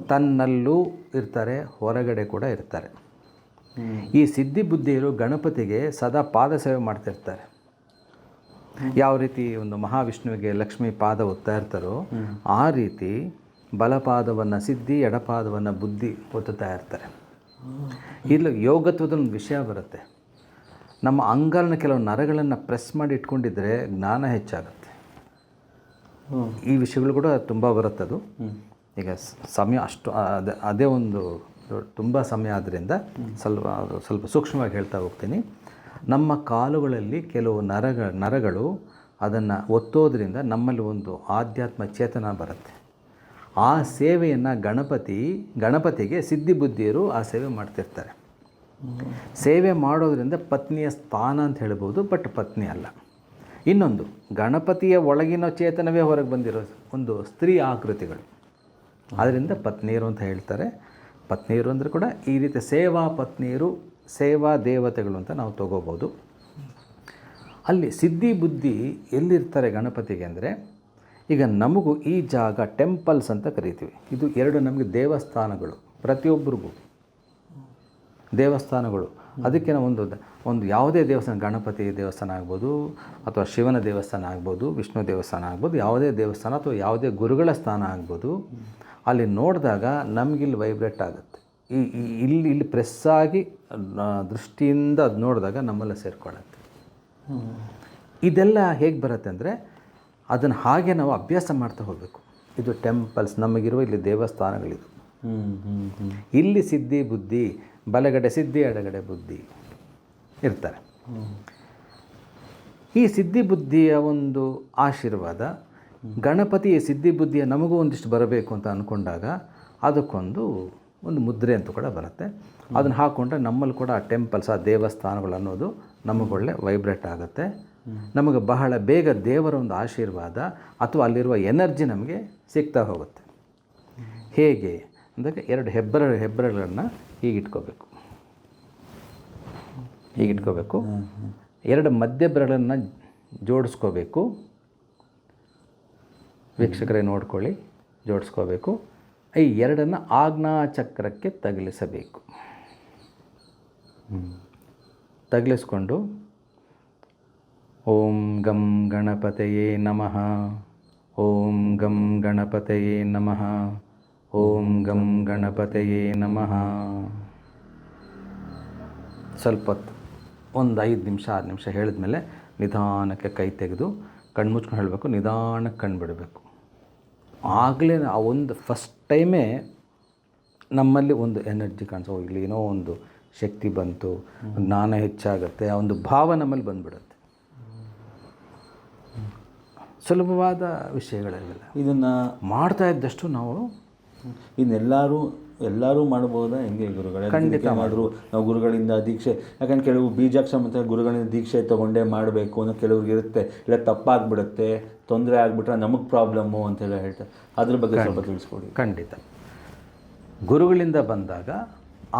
ತನ್ನಲ್ಲೂ ಇರ್ತಾರೆ, ಹೊರಗಡೆ ಕೂಡ ಇರ್ತಾರೆ. ಈ ಸಿದ್ಧಿ ಬುದ್ಧಿಯರು ಗಣಪತಿಗೆ ಸದಾ ಪಾದ ಸೇವೆ ಮಾಡ್ತಿರ್ತಾರೆ. ಯಾವ ರೀತಿ ಒಂದು ಮಹಾವಿಷ್ಣುವಿಗೆ ಲಕ್ಷ್ಮೀ ಪಾದ ಒತ್ತಾ ಇರ್ತಾರೋ ಆ ರೀತಿ ಬಲಪಾದವನ್ನು ಸಿದ್ಧಿ, ಎಡಪಾದವನ್ನು ಬುದ್ಧಿ ಒತ್ತುತ್ತಾ ಇರ್ತಾರೆ. ಇಲ್ಲಿ ಯೋಗತ್ವದ ಒಂದು ವಿಷಯ ಬರುತ್ತೆ. ನಮ್ಮ ಅಂಗಾಲಿನ ಕೆಲವು ನರಗಳನ್ನು ಪ್ರೆಸ್ ಮಾಡಿ ಇಟ್ಕೊಂಡಿದ್ರೆ ಜ್ಞಾನ ಹೆಚ್ಚಾಗುತ್ತೆ. ಈ ವಿಷಯಗಳು ಕೂಡ ತುಂಬ ಬರುತ್ತದು. ಈಗ ಸಮಯ ಅಷ್ಟು ಅದೇ ಒಂದು ತುಂಬ ಸಮಯ ಆದ್ದರಿಂದ ಸ್ವಲ್ಪ ಸೂಕ್ಷ್ಮವಾಗಿ ಹೇಳ್ತಾ ಹೋಗ್ತೀನಿ. ನಮ್ಮ ಕಾಲುಗಳಲ್ಲಿ ಕೆಲವು ನರಗಳು ಅದನ್ನು ಒತ್ತೋದ್ರಿಂದ ನಮ್ಮಲ್ಲಿ ಒಂದು ಆಧ್ಯಾತ್ಮ ಚೇತನ ಬರುತ್ತೆ. ಆ ಸೇವೆಯನ್ನು ಗಣಪತಿಗೆ ಸಿದ್ಧಿ ಬುದ್ಧಿಯರು ಆ ಸೇವೆ ಮಾಡ್ತಿರ್ತಾರೆ. ಸೇವೆ ಮಾಡೋದ್ರಿಂದ ಪತ್ನಿಯ ಸ್ಥಾನ ಅಂತ ಹೇಳ್ಬೋದು, ಬಟ್ ಪತ್ನಿ ಅಲ್ಲ. ಇನ್ನೊಂದು, ಗಣಪತಿಯ ಒಳಗಿನ ಚೇತನವೇ ಹೊರಗೆ ಬಂದಿರೋದು ಒಂದು ಸ್ತ್ರೀ ಆಕೃತಿಗಳು, ಅದರಿಂದ ಪತ್ನಿಯರು ಅಂತ ಹೇಳ್ತಾರೆ. ಪತ್ನಿಯರು ಅಂದರೆ ಕೂಡ ಈ ರೀತಿ ಸೇವಾ ಪತ್ನಿಯರು, ಸೇವಾ ದೇವತೆಗಳು ಅಂತ ನಾವು ತಗೋಬೋದು. ಅಲ್ಲಿ ಸಿದ್ಧಿ ಬುದ್ಧಿ ಎಲ್ಲಿರ್ತಾರೆ ಗಣಪತಿಗೆ ಅಂದರೆ, ಈಗ ನಮಗೂ ಈ ಜಾಗ ಟೆಂಪಲ್ಸ್ ಅಂತ ಕರಿತೀವಿ. ಇದು 2 ನಮಗೆ ದೇವಸ್ಥಾನಗಳು, ಪ್ರತಿಯೊಬ್ಬರಿಗೂ ದೇವಸ್ಥಾನಗಳು. ಅದಕ್ಕೆ ನಾವು ಒಂದು ಯಾವುದೇ ದೇವಸ್ಥಾನ, ಗಣಪತಿ ದೇವಸ್ಥಾನ ಆಗ್ಬೋದು, ಅಥವಾ ಶಿವನ ದೇವಸ್ಥಾನ ಆಗ್ಬೋದು, ವಿಷ್ಣು ದೇವಸ್ಥಾನ ಆಗ್ಬೋದು, ಯಾವುದೇ ದೇವಸ್ಥಾನ ಅಥವಾ ಯಾವುದೇ ಗುರುಗಳ ಸ್ಥಾನ ಆಗ್ಬೋದು, ಅಲ್ಲಿ ನೋಡಿದಾಗ ನಮಗಿಲ್ಲಿ ವೈಬ್ರೇಟ್ ಆಗುತ್ತೆ. ಇಲ್ಲಿ ಪ್ರೆಸ್ಸಾಗಿ ದೃಷ್ಟಿಯಿಂದ ಅದು ನೋಡಿದಾಗ ನಮ್ಮೆಲ್ಲ ಸೇರಿಕೊಳ್ಳುತ್ತೆ. ಇದೆಲ್ಲ ಹೇಗೆ ಬರುತ್ತೆ ಅಂದರೆ, ಅದನ್ನು ಹಾಗೆ ನಾವು ಅಭ್ಯಾಸ ಮಾಡ್ತಾ ಹೋಗಬೇಕು. ಇದು ಟೆಂಪಲ್ಸ್, ನಮಗಿರುವ ಇಲ್ಲಿ ದೇವಸ್ಥಾನಗಳಿದು. ಇಲ್ಲಿ ಸಿದ್ಧಿ ಬುದ್ಧಿ, ಬಲಗಡೆ ಸಿದ್ಧಿ, ಎಡಗಡೆ ಬುದ್ಧಿ ಇರ್ತಾರೆ. ಈ ಸಿದ್ಧಿ ಬುದ್ಧಿಯ ಒಂದು ಆಶೀರ್ವಾದ, ಗಣಪತಿಯ ಸಿದ್ಧಿ ಬುದ್ಧಿಯ ನಮಗೂ ಒಂದಿಷ್ಟು ಬರಬೇಕು ಅಂತ ಅಂದ್ಕೊಂಡಾಗ ಅದಕ್ಕೊಂದು ಮುದ್ರೆ ಅಂತ ಕೂಡ ಬರುತ್ತೆ. ಅದನ್ನು ಹಾಕ್ಕೊಂಡ್ರೆ ನಮ್ಮಲ್ಲಿ ಕೂಡ ಆ ಟೆಂಪಲ್ಸ್, ಆ ದೇವಸ್ಥಾನಗಳು ಅನ್ನೋದು ನಮಗೊಳ್ಳೆ ವೈಬ್ರೇಟ್ ಆಗುತ್ತೆ. ನಮಗೆ ಬಹಳ ಬೇಗ ದೇವರ ಒಂದು ಆಶೀರ್ವಾದ ಅಥವಾ ಅಲ್ಲಿರುವ ಎನರ್ಜಿ ನಮಗೆ ಸಿಗ್ತಾ ಹೋಗುತ್ತೆ. ಹೇಗೆ ಅಂದರೆ, 2 ಹೆಬ್ಬೆರಳುಗಳನ್ನು ಹೀಗಿಟ್ಕೋಬೇಕು. 2 ಮಧ್ಯ ಬೆರಳನ್ನು ಜೋಡಿಸ್ಕೋಬೇಕು. ವೀಕ್ಷಕರೇ ನೋಡ್ಕೊಳ್ಳಿ, ಜೋಡಿಸ್ಕೋಬೇಕು. ಈ ಎರಡನ್ನು ಆಜ್ಞಾಚಕ್ರಕ್ಕೆ ತಗಲಿಸಬೇಕು. ತಗಲಿಸ್ಕೊಂಡು ಓಂ ಗಂ ಗಣಪತಯೇ ನಮಃ, ಓಂ ಗಂ ಗಣಪತಯೇ ನಮಃ, ಓಂ ಗಂ ಗಣಪತಯೇ ನಮಃ. ಸ್ವಲ್ಪ ಹೊತ್ತು, ಒಂದು 5 ನಿಮಿಷ 6 ನಿಮಿಷ ಹೇಳಿದ್ಮೇಲೆ ನಿಧಾನಕ್ಕೆ ಕೈ ತೆಗೆದು ಕಣ್ಮುಚ್ಕೊಂಡು ಹೇಳಬೇಕು, ನಿಧಾನಕ್ಕೆ ಕಣ್ಣು ಬಿಡಬೇಕು. ಆಗಲೇ ಆ ಒಂದು ಫಸ್ಟ್ ಟೈಮೇ ನಮ್ಮಲ್ಲಿ ಒಂದು ಎನರ್ಜಿ ಕಾಣಿಸೋ, ಇಲ್ಲಿ ಏನೋ ಒಂದು ಶಕ್ತಿ ಬಂತು, ಜ್ಞಾನ ಹೆಚ್ಚಾಗುತ್ತೆ, ಆ ಒಂದು ಭಾವ ನಮ್ಮಲ್ಲಿ ಬಂದುಬಿಡುತ್ತೆ. ಸುಲಭವಾದ ವಿಷಯಗಳೆಲ್ಲ ಇದನ್ನು ಮಾಡ್ತಾ ಇದ್ದಷ್ಟು ನಾವು ಎಲ್ಲರೂ ಮಾಡ್ಬೋದಾ ಹೆಂಗೆ ಗುರುಗಳೇ? ಖಂಡಿತ ಮಾಡಿದ್ರು ನಾವು ಗುರುಗಳಿಂದ ದೀಕ್ಷೆ, ಯಾಕಂದ್ರೆ ಕೆಲವು ಬೀಜಾಕ್ಷರ ಮತ್ತು ಗುರುಗಳಿಂದ ದೀಕ್ಷೆ ತೊಗೊಂಡೇ ಮಾಡಬೇಕು ಅನ್ನೋ ಕೆಲವ್ರಿಗೆ ಇರುತ್ತೆ, ಇಲ್ಲ ತಪ್ಪಾಗ್ಬಿಡುತ್ತೆ, ತೊಂದರೆ ಆಗಿಬಿಟ್ರೆ ನಮಗೆ ಪ್ರಾಬ್ಲಮ್ಮು ಅಂತೆಲ್ಲ ಹೇಳ್ತಾರೆ. ಅದ್ರ ಬಗ್ಗೆ ಸ್ವಲ್ಪ ತಿಳಿಸ್ಕೊಡಿ. ಖಂಡಿತ. ಗುರುಗಳಿಂದ ಬಂದಾಗ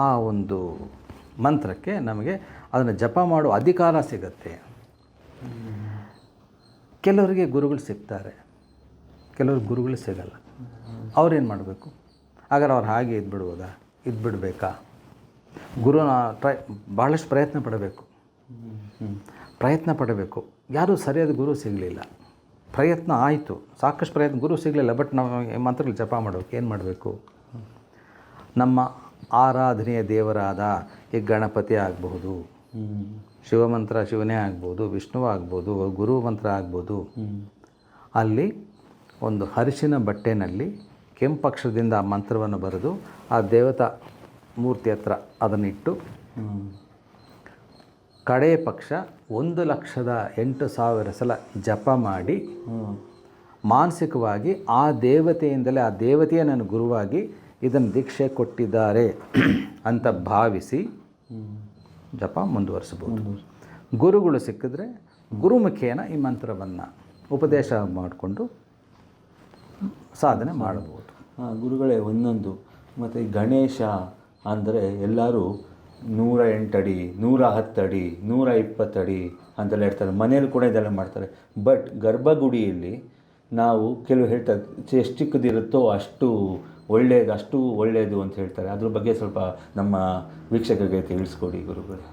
ಆ ಒಂದು ಮಂತ್ರಕ್ಕೆ ನಮಗೆ ಅದನ್ನು ಜಪ ಮಾಡೋ ಅಧಿಕಾರ ಸಿಗತ್ತೆ. ಕೆಲವರಿಗೆ ಗುರುಗಳು ಸಿಗ್ತಾರೆ, ಕೆಲವ್ರಿಗೆ ಗುರುಗಳು ಸಿಗಲ್ಲ. ಅವ್ರೇನು ಮಾಡಬೇಕು? ಹಾಗಾದ್ರೆ ಅವ್ರು ಹಾಗೆ ಇದ್ಬಿಡ್ಬೋದಾ? ಇದ್ಬಿಡ್ಬೇಕಾ? ಗುರುನ ಭಾಳಷ್ಟು ಪ್ರಯತ್ನ ಪಡಬೇಕು. ಯಾರೂ ಸರಿಯಾದ ಗುರು ಸಿಗಲಿಲ್ಲ, ಪ್ರಯತ್ನ ಆಯಿತು, ಸಾಕಷ್ಟು ಪ್ರಯತ್ನ, ಗುರು ಸಿಗಲಿಲ್ಲ. ಬಟ್ ನಾವು ಮಂತ್ರಗಳು ಜಪ ಮಾಡಬೇಕು. ಏನು ಮಾಡಬೇಕು? ನಮ್ಮ ಆರಾಧನೆಯ ದೇವರಾದ ಈ ಗಣಪತಿ ಆಗಬಹುದು, ಶಿವಮಂತ್ರ ಶಿವನೇ ಆಗ್ಬೋದು, ವಿಷ್ಣುವ ಆಗ್ಬೋದು, ಗುರು ಮಂತ್ರ ಆಗ್ಬೋದು. ಅಲ್ಲಿ ಒಂದು ಅರಿಶಿನ ಬಟ್ಟೆನಲ್ಲಿ ಕೆಂಪಕ್ಷರದಿಂದ ಆ ಮಂತ್ರವನ್ನು ಬರೆದು ಆ ದೇವತಾ ಮೂರ್ತಿ ಹತ್ರ ಅದನ್ನಿಟ್ಟು ಕಡೇ ಪಕ್ಷ 1,08,000 ಸಲ ಜಪ ಮಾಡಿ ಮಾನಸಿಕವಾಗಿ ಆ ದೇವತೆಯಿಂದಲೇ, ಆ ದೇವತೆಯೇ ನನ್ನ ಗುರುವಾಗಿ ಇದನ್ನು ದೀಕ್ಷೆ ಕೊಟ್ಟಿದ್ದಾರೆ ಅಂತ ಭಾವಿಸಿ ಜಪ ಮುಂದುವರಿಸ್ಬೋದು. ಗುರುಗಳು ಸಿಕ್ಕಿದ್ರೆ ಗುರುಮುಖೇನ ಈ ಮಂತ್ರವನ್ನು ಉಪದೇಶ ಮಾಡಿಕೊಂಡು ಸಾಧನೆ ಮಾಡಬಹುದು. ಗುರುಗಳೇ, ಒಂದೊಂದು ಮತ್ತು ಈ ಗಣೇಶ ಅಂದರೆ ಎಲ್ಲರೂ 108 ಅಡಿ, 110 ಅಡಿ, 120 ಅಡಿ ಅಂತೆಲ್ಲ ಹೇಳ್ತಾರೆ. ಮನೇಲಿ ಕೂಡ ಇದೆಲ್ಲ ಮಾಡ್ತಾರೆ. ಬಟ್ ಗರ್ಭಗುಡಿಯಲ್ಲಿ ನಾವು ಕೆಲವು ಹೇಳ್ತಾರೆ, ಎಷ್ಟು ಚಿಕ್ಕದಿರುತ್ತೋ ಅಷ್ಟು ಒಳ್ಳೆಯದು ಅಂತ ಹೇಳ್ತಾರೆ. ಅದ್ರ ಬಗ್ಗೆ ಸ್ವಲ್ಪ ನಮ್ಮ ವೀಕ್ಷಕರಿಗೆ ತಿಳಿಸ್ಕೊಡಿ ಗುರುಗಳೇ.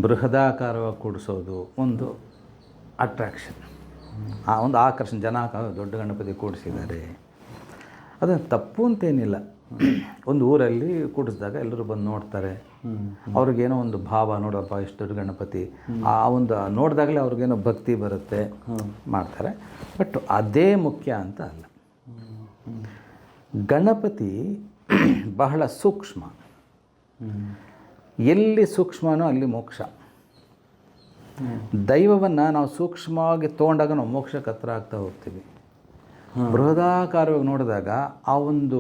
ಬೃಹದಾಕಾರವಾಗಿ ಕೂಡಿಸೋದು ಒಂದು ಅಟ್ರಾಕ್ಷನ್, ಆ ಒಂದು ಆಕರ್ಷಣೆ. ಜನ ದೊಡ್ಡ ಗಣಪತಿ ಕೂಡಿಸಿದ್ದಾರೆ, ಅದು ತಪ್ಪು ಅಂತೇನಿಲ್ಲ. ಒಂದು ಊರಲ್ಲಿ ಕೂಡಿಸಿದಾಗ ಎಲ್ಲರೂ ಬಂದು ನೋಡ್ತಾರೆ, ಅವ್ರಿಗೇನೋ ಒಂದು ಭಾವ, ನೋಡಪ್ಪ ಇಷ್ಟು ದೊಡ್ಡ ಗಣಪತಿ, ಆ ಒಂದು ನೋಡಿದಾಗಲೇ ಅವ್ರಿಗೇನೋ ಭಕ್ತಿ ಬರುತ್ತೆ, ಮಾಡ್ತಾರೆ. ಬಟ್ ಅದೇ ಮುಖ್ಯ ಅಂತ ಅಲ್ಲ. ಗಣಪತಿ ಬಹಳ ಸೂಕ್ಷ್ಮ. ಎಲ್ಲಿ ಸೂಕ್ಷ್ಮನೋ ಅಲ್ಲಿ ಮೋಕ್ಷ. ದೈವವನ್ನು ನಾವು ಸೂಕ್ಷ್ಮವಾಗಿ ತೊಗೊಂಡಾಗ ನಾವು ಮೋಕ್ಷಕ್ಕೆ ಹತ್ರ ಆಗ್ತಾ ಹೋಗ್ತೀವಿ. ಬೃಹದಾಕಾರವಾಗಿ ನೋಡಿದಾಗ ಆ ಒಂದು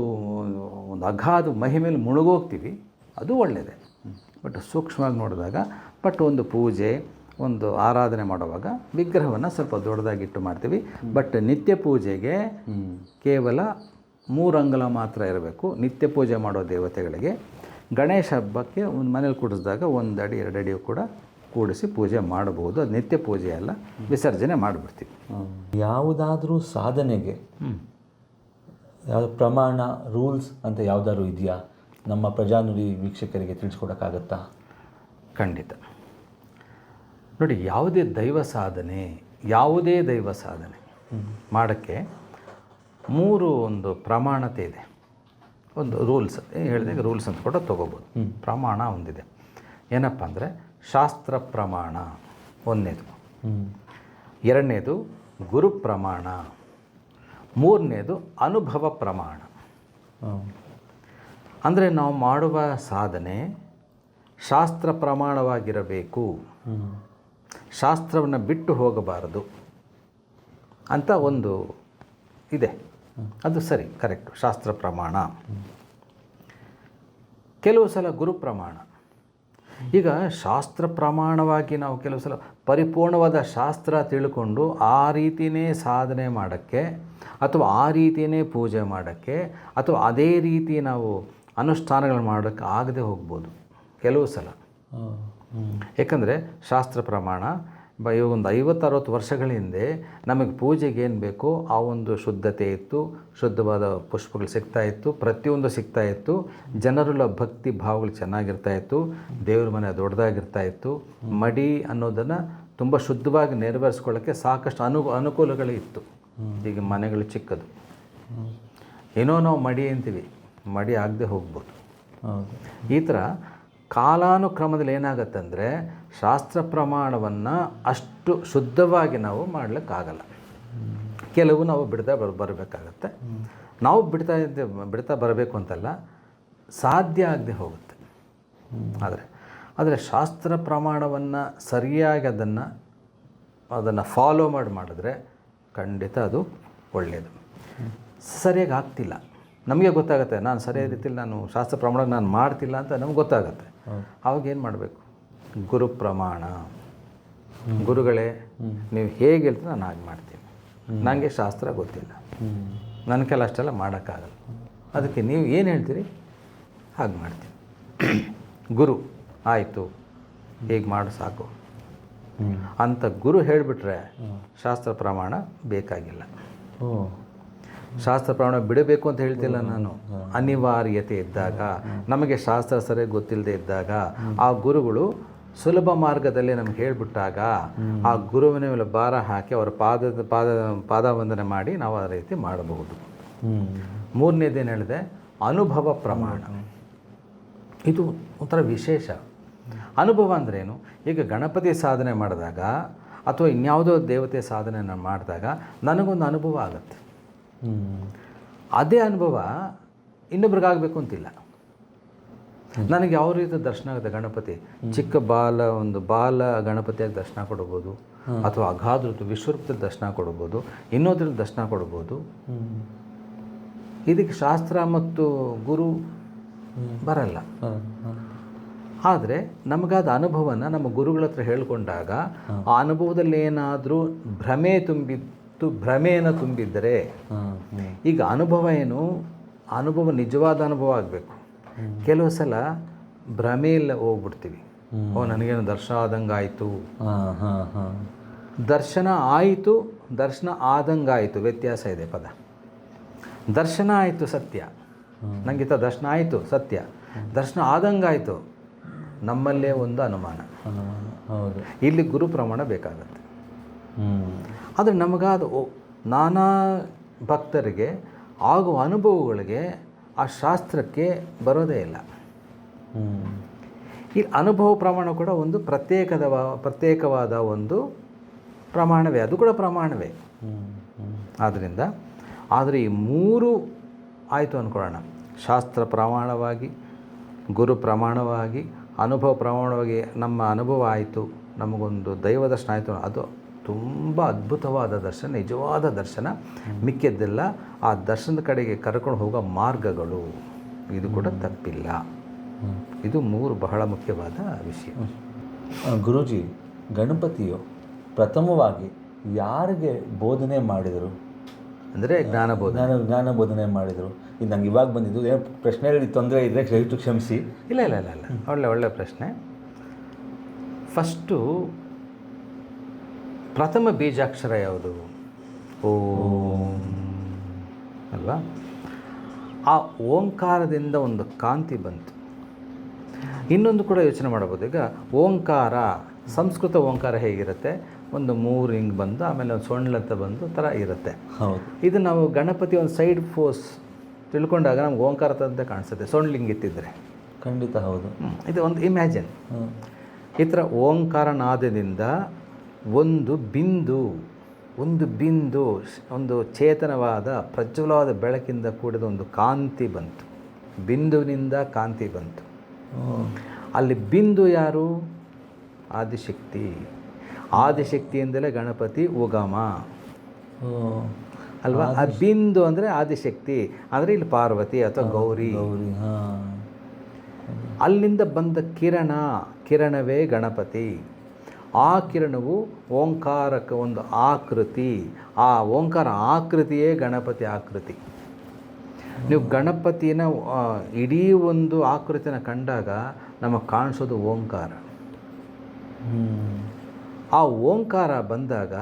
ಅಗಾಧ ಮಹಿಮೇಲೆ ಮುಳುಗೋಗ್ತೀವಿ, ಅದು ಒಳ್ಳೆಯದೇ. ಬಟ್ ಸೂಕ್ಷ್ಮವಾಗಿ ನೋಡಿದಾಗ, ಒಂದು ಪೂಜೆ, ಒಂದು ಆರಾಧನೆ ಮಾಡುವಾಗ ವಿಗ್ರಹವನ್ನು ಸ್ವಲ್ಪ ದೊಡ್ಡದಾಗಿಟ್ಟು ಮಾಡ್ತೀವಿ. ಬಟ್ ನಿತ್ಯ ಪೂಜೆಗೆ ಕೇವಲ 3 ಅಂಗುಲ ಮಾತ್ರ ಇರಬೇಕು. ನಿತ್ಯ ಪೂಜೆ ಮಾಡೋ ದೇವತೆಗಳಿಗೆ ಗಣೇಶ ಹಬ್ಬಕ್ಕೆ ಒಂದು ಮನೇಲಿ ಕೂಡಿಸಿದಾಗ 1 ಅಡಿ 2 ಅಡಿ ಕೂಡ ಕೂಡಿಸಿ ಪೂಜೆ ಮಾಡಬಹುದು. ಅದು ನಿತ್ಯ ಪೂಜೆ ಅಲ್ಲ, ವಿಸರ್ಜನೆ ಮಾಡಿಬಿಡ್ತೀವಿ. ಯಾವುದಾದ್ರೂ ಸಾಧನೆಗೆ ಯಾವ ಪ್ರಮಾಣ, ರೂಲ್ಸ್ ಅಂತ ಯಾವುದಾದ್ರೂ ಇದೆಯಾ? ನಮ್ಮ ಪ್ರಜಾನುಡಿ ವೀಕ್ಷಕರಿಗೆ ತಿಳಿಸ್ಕೊಡೋಕ್ಕಾಗತ್ತಾ? ಖಂಡಿತ. ನೋಡಿ, ಯಾವುದೇ ದೈವ ಸಾಧನೆ ಮಾಡೋಕ್ಕೆ 3 ಒಂದು ಪ್ರಮಾಣತೆ ಇದೆ. ಒಂದು ರೂಲ್ಸ್ ಹೇಳಿದಾಗ ರೂಲ್ಸ್ ಅಂತ ಕೂಡ ತೊಗೋಬೋದು. ಪ್ರಮಾಣ ಒಂದಿದೆ. ಏನಪ್ಪ ಅಂದರೆ ಶಾಸ್ತ್ರ ಪ್ರಮಾಣ 1ನೇದು, 2ನೇದು ಗುರು ಪ್ರಮಾಣ, 3ನೇದು ಅನುಭವ ಪ್ರಮಾಣ. ಅಂದರೆ ನಾವು ಮಾಡುವ ಸಾಧನೆ ಶಾಸ್ತ್ರ ಪ್ರಮಾಣವಾಗಿರಬೇಕು, ಶಾಸ್ತ್ರವನ್ನು ಬಿಟ್ಟು ಹೋಗಬಾರದು ಅಂತ ಒಂದು ಇದೆ. ಅದು ಸರಿ, ಕರೆಕ್ಟು, ಶಾಸ್ತ್ರ ಪ್ರಮಾಣ. ಕೆಲವು ಸಲ ಗುರು ಪ್ರಮಾಣ. ಈಗ ಶಾಸ್ತ್ರ ಪ್ರಮಾಣವಾಗಿ ನಾವು ಕೆಲವು ಸಲ ಪರಿಪೂರ್ಣವಾದ ಶಾಸ್ತ್ರ ತಿಳ್ಕೊಂಡು ಆ ರೀತಿಯೇ ಸಾಧನೆ ಮಾಡೋಕ್ಕೆ, ಅಥವಾ ಆ ರೀತಿಯೇ ಪೂಜೆ ಮಾಡೋಕ್ಕೆ, ಅಥವಾ ಅದೇ ರೀತಿ ನಾವು ಅನುಷ್ಠಾನಗಳು ಮಾಡೋಕ್ಕೆ ಆಗದೆ ಹೋಗ್ಬೋದು ಕೆಲವು ಸಲ. ಏಕೆಂದರೆ ಶಾಸ್ತ್ರ ಪ್ರಮಾಣ ಇವಾಗ ಒಂದು 50-60 ವರ್ಷಗಳ ಹಿಂದೆ ನಮಗೆ ಪೂಜೆಗೆ ಏನು ಬೇಕೋ ಆ ಒಂದು ಶುದ್ಧತೆ ಇತ್ತು, ಶುದ್ಧವಾದ ಪುಷ್ಪಗಳು ಸಿಗ್ತಾಯಿತ್ತು, ಪ್ರತಿಯೊಂದು ಸಿಗ್ತಾಯಿತ್ತು, ಜನರೆಲ್ಲ ಭಕ್ತಿ ಭಾವಗಳು ಚೆನ್ನಾಗಿರ್ತಾಯಿತ್ತು, ದೇವ್ರ ಮನೆ ದೊಡ್ಡದಾಗಿರ್ತಾಯಿತ್ತು. ಮಡಿ ಅನ್ನೋದನ್ನು ತುಂಬ ಶುದ್ಧವಾಗಿ ನೆರವೇರಿಸ್ಕೊಳ್ಳೋಕ್ಕೆ ಸಾಕಷ್ಟು ಅನುಕೂಲಗಳೇ ಇತ್ತು. ಈಗ ಮನೆಗಳು ಚಿಕ್ಕದು, ಏನೋ ನಾವು ಮಡಿ ಅಂತೀವಿ, ಮಡಿ ಆಗದೆ ಹೋಗ್ಬೋದು. ಈ ಥರ ಕಾಲಾನುಕ್ರಮದಲ್ಲಿ ಏನಾಗುತ್ತೆ ಅಂದರೆ ಶಾಸ್ತ್ರ ಪ್ರಮಾಣವನ್ನು ಅಷ್ಟು ಶುದ್ಧವಾಗಿ ನಾವು ಮಾಡಲಿಕ್ಕಾಗಲ್ಲ. ಕೆಲವು ನಾವು ಬರಬೇಕಾಗತ್ತೆ. ನಾವು ಬಿಡ್ತಾ ಬರಬೇಕು ಅಂತಲ್ಲ, ಸಾಧ್ಯ ಆಗದೆ ಹೋಗುತ್ತೆ. ಆದರೆ ಶಾಸ್ತ್ರ ಪ್ರಮಾಣವನ್ನು ಸರಿಯಾಗಿ ಅದನ್ನು ಫಾಲೋ ಮಾಡಿದ್ರೆ ಖಂಡಿತ ಅದು ಒಳ್ಳೆಯದು. ಸರಿಯಾಗಿ ಆಗ್ತಿಲ್ಲ, ನಮಗೆ ಗೊತ್ತಾಗುತ್ತೆ, ನಾನು ಸರಿಯಾದ ರೀತಿಯಲ್ಲಿ ನಾನು ಶಾಸ್ತ್ರ ಪ್ರಮಾಣ ನಾನು ಮಾಡ್ತಿಲ್ಲ ಅಂತ ನಮ್ಗೆ ಗೊತ್ತಾಗುತ್ತೆ. ಆವಾಗ ಏನು ಮಾಡಬೇಕು? ಗುರು ಪ್ರಮಾಣ. ಗುರುಗಳೇ ನೀವು ಹೇಗೆ ಹೇಳ್ತೀರಿ ನಾನು ಹಾಗೆ ಮಾಡ್ತೀನಿ, ನನಗೆ ಶಾಸ್ತ್ರ ಗೊತ್ತಿಲ್ಲ, ನನ್ನ ಕೆಲ ಅಷ್ಟೆಲ್ಲ ಮಾಡೋಕ್ಕಾಗಲ್ಲ, ಅದಕ್ಕೆ ನೀವು ಏನು ಹೇಳ್ತೀರಿ ಹಾಗೆ ಮಾಡ್ತೀನಿ. ಗುರು ಆಯಿತು, ಹೇಗೆ ಮಾಡು ಸಾಕು ಅಂತ ಗುರು ಹೇಳಿಬಿಟ್ರೆ ಶಾಸ್ತ್ರ ಪ್ರಮಾಣ ಬೇಕಾಗಿಲ್ಲ. ಶಾಸ್ತ್ರ ಪ್ರಮಾಣ ಬಿಡಬೇಕು ಅಂತ ಹೇಳ್ತಿಲ್ಲ ನಾನು. ಅನಿವಾರ್ಯತೆ ಇದ್ದಾಗ, ನಮಗೆ ಶಾಸ್ತ್ರ ಸರಿಯಾಗಿ ಗೊತ್ತಿಲ್ಲದೆ ಇದ್ದಾಗ, ಆ ಗುರುಗಳು ಸುಲಭ ಮಾರ್ಗದಲ್ಲಿ ನಮ್ಗೆ ಹೇಳಿಬಿಟ್ಟಾಗ ಆ ಗುರುವಿನ ಮೇಲೆ ಭಾರ ಹಾಕಿ ಅವರ ಪಾದವಂದನೆ ಮಾಡಿ ನಾವು ಆ ರೀತಿ ಮಾಡಬಹುದು. ಮೂರನೇದೇನು ಹೇಳಿದೆ? ಅನುಭವ ಪ್ರಮಾಣ. ಇದು ಒಂಥರ ವಿಶೇಷ. ಅನುಭವ ಅಂದ್ರೇನು? ಈಗ ಗಣಪತಿ ಸಾಧನೆ ಮಾಡಿದಾಗ ಅಥವಾ ಇನ್ಯಾವುದೋ ದೇವತೆ ಸಾಧನೆ ಮಾಡಿದಾಗ ನನಗೊಂದು ಅನುಭವ ಆಗುತ್ತೆ. ಅದೇ ಅನುಭವ ಇನ್ನೊಬ್ರಿಗಾಗಬೇಕು ಅಂತಿಲ್ಲ. ನನಗೆ ಯಾವ ರೀತಿ ದರ್ಶನ ಆಗುತ್ತೆ ಗಣಪತಿ? ಚಿಕ್ಕ ಒಂದು ಬಾಲ ಗಣಪತಿಯಾಗಿ ದರ್ಶನ ಕೊಡ್ಬೋದು, ಅಥವಾ ಅಗಾಧ ವಿಶ್ವರೂಪದಲ್ಲಿ ದರ್ಶನ ಕೊಡ್ಬೋದು, ಇನ್ನೊಂದ್ರಲ್ಲಿ ದರ್ಶನ ಕೊಡ್ಬೋದು. ಇದಕ್ಕೆ ಶಾಸ್ತ್ರ ಮತ್ತು ಗುರು ಬರಲ್ಲ. ಆದರೆ ನಮಗಾದ ಅನುಭವನ ನಮ್ಮ ಗುರುಗಳ ಹತ್ರ ಹೇಳ್ಕೊಂಡಾಗ ಆ ಅನುಭವದಲ್ಲಿ ಏನಾದರೂ ಭ್ರಮೆಯನ್ನು ತುಂಬಿದ್ದರೆ, ಈಗ ಅನುಭವ ಏನು? ಅನುಭವ ನಿಜವಾದ ಅನುಭವ ಆಗಬೇಕು. ಕೆಲವು ಸಲ ಭ್ರಮೆಯಲ್ಲಿ ಹೋಗ್ಬಿಡ್ತೀವಿ. ನನಗೇನು ದರ್ಶನ ಆದಂಗೆ ಆಯಿತು, ದರ್ಶನ ಆಯಿತು, ದರ್ಶನ ಆದಂಗಾಯಿತು, ವ್ಯತ್ಯಾಸ ಇದೆ ಪದ. ದರ್ಶನ ಆಯಿತು ಸತ್ಯ, ನನಗಿಂತ ದರ್ಶನ ಆಯಿತು ಸತ್ಯ, ದರ್ಶನ ಆದಂಗಾಯಿತು ನಮ್ಮಲ್ಲೇ ಒಂದು ಅನುಮಾನ. ಇಲ್ಲಿ ಗುರು ಪ್ರಮಾಣ ಬೇಕಾಗತ್ತೆ. ಆದರೆ ನಮಗಾದ ನಾನಾ ಭಕ್ತರಿಗೆ ಆಗುವ ಅನುಭವಗಳಿಗೆ ಆ ಶಾಸ್ತ್ರಕ್ಕೆ ಬರೋದೇ ಇಲ್ಲ. ಈ ಅನುಭವ ಪ್ರಮಾಣ ಕೂಡ ಒಂದು ಪ್ರತ್ಯೇಕವಾದ ಒಂದು ಪ್ರಮಾಣವೇ, ಅದು ಕೂಡ ಪ್ರಮಾಣವೇ. ಆದರೆ ಈ ಮೂರು ಆಯಿತು ಅಂದ್ಕೊಳ್ಳೋಣ, ಶಾಸ್ತ್ರ ಪ್ರಮಾಣವಾಗಿ, ಗುರು ಪ್ರಮಾಣವಾಗಿ, ಅನುಭವ ಪ್ರಮಾಣವಾಗಿ ನಮ್ಮ ಅನುಭವ ಆಯಿತು, ನಮಗೊಂದು ದೈವ ದರ್ಶನ ಆಯಿತು, ಅದು ತುಂಬ ಅದ್ಭುತವಾದ ದರ್ಶನ, ನಿಜವಾದ ದರ್ಶನ. ಮಿಕ್ಕಿದ್ದೆಲ್ಲ ಆ ದರ್ಶನದ ಕಡೆಗೆ ಕರ್ಕೊಂಡು ಹೋಗೋ ಮಾರ್ಗಗಳು. ಇದು ಕೂಡ ತಪ್ಪಿಲ್ಲ. ಇದು ಮೂರು ಬಹಳ ಮುಖ್ಯವಾದ ವಿಷಯ. ಗುರೂಜಿ, ಪ್ರಥಮವಾಗಿ ಯಾರಿಗೆ ಬೋಧನೆ ಮಾಡಿದರು? ಅಂದರೆ ಜ್ಞಾನ ಬೋಧನೆ ಮಾಡಿದರು. ಇದು ನಂಗೆ ಇವಾಗ ಬಂದಿದ್ದು. ಏನು ಪ್ರಶ್ನೆಯಲ್ಲಿ ತೊಂದರೆ ಇದ್ದರೆ ದಯವಿಟ್ಟು ಕ್ಷಮಿಸಿ. ಇಲ್ಲ, ಒಳ್ಳೆ ಪ್ರಶ್ನೆ. ಫಸ್ಟು ಪ್ರಥಮ ಬೀಜಾಕ್ಷರ ಯಾವುದು? ಓಂ ಅಲ್ವಾ? ಆ ಓಂಕಾರದಿಂದ ಒಂದು ಕಾಂತಿ ಬಂತು. ಇನ್ನೊಂದು ಕೂಡ ಯೋಚನೆ ಮಾಡಬಹುದು. ಈಗ ಓಂಕಾರ, ಸಂಸ್ಕೃತ ಓಂಕಾರ ಹೇಗಿರುತ್ತೆ? ಒಂದು 3 ಹಿಂಗೆ ಬಂದು ಆಮೇಲೆ ಒಂದು ಸೊಣ್ಣಲತ್ತ ಬಂದು ಥರ ಇರುತ್ತೆ. ಹೌದು. ಇದು ನಾವು ಗಣಪತಿ ಒಂದು ಸೈಡ್ ಫೋರ್ಸ್ ತಿಳ್ಕೊಂಡಾಗ ನಮ್ಗೆ ಓಂಕಾರ ಅಂತ ಕಾಣಿಸುತ್ತೆ, ಸೊಣ್ಣಲಿಂಗಿತ್ತಿದ್ರೆ. ಖಂಡಿತ ಹೌದು. ಇದು ಒಂದು ಇಮ್ಯಾಜಿನ್. ಈ ಥರ ಓಂಕಾರನಾದದಿಂದ ಒಂದು ಬಿಂದು, ಒಂದು ಚೇತನವಾದ ಪ್ರಜ್ವಲವಾದ ಬೆಳಕಿಂದ ಕೂಡಿದ ಒಂದು ಕಾಂತಿ ಬಂತು. ಬಿಂದುವಿನಿಂದ ಕಾಂತಿ ಬಂತು. ಅಲ್ಲಿ ಬಿಂದು ಯಾರು? ಆದಿಶಕ್ತಿ. ಆದಿಶಕ್ತಿಯಿಂದಲೇ ಗಣಪತಿ ಉಗಮ ಅಲ್ವಾ? ಆ ಬಿಂದು ಅಂದರೆ ಆದಿಶಕ್ತಿ, ಅಂದರೆ ಇಲ್ಲಿ ಪಾರ್ವತಿ ಅಥವಾ ಗೌರಿ. ಅಲ್ಲಿಂದ ಬಂದ ಕಿರಣವೇ ಗಣಪತಿ. ಆ ಕಿರಣವು ಓಂಕಾರಕ್ಕೆ ಒಂದು ಆಕೃತಿ. ಆ ಓಂಕಾರ ಆಕೃತಿಯೇ ಗಣಪತಿ ಆಕೃತಿ. ನೀವು ಗಣಪತಿನ ಇಡೀ ಒಂದು ಆಕೃತಿನ ಕಂಡಾಗ ನಮಗೆ ಕಾಣಿಸೋದು ಓಂಕಾರ. ಆ ಓಂಕಾರ ಬಂದಾಗ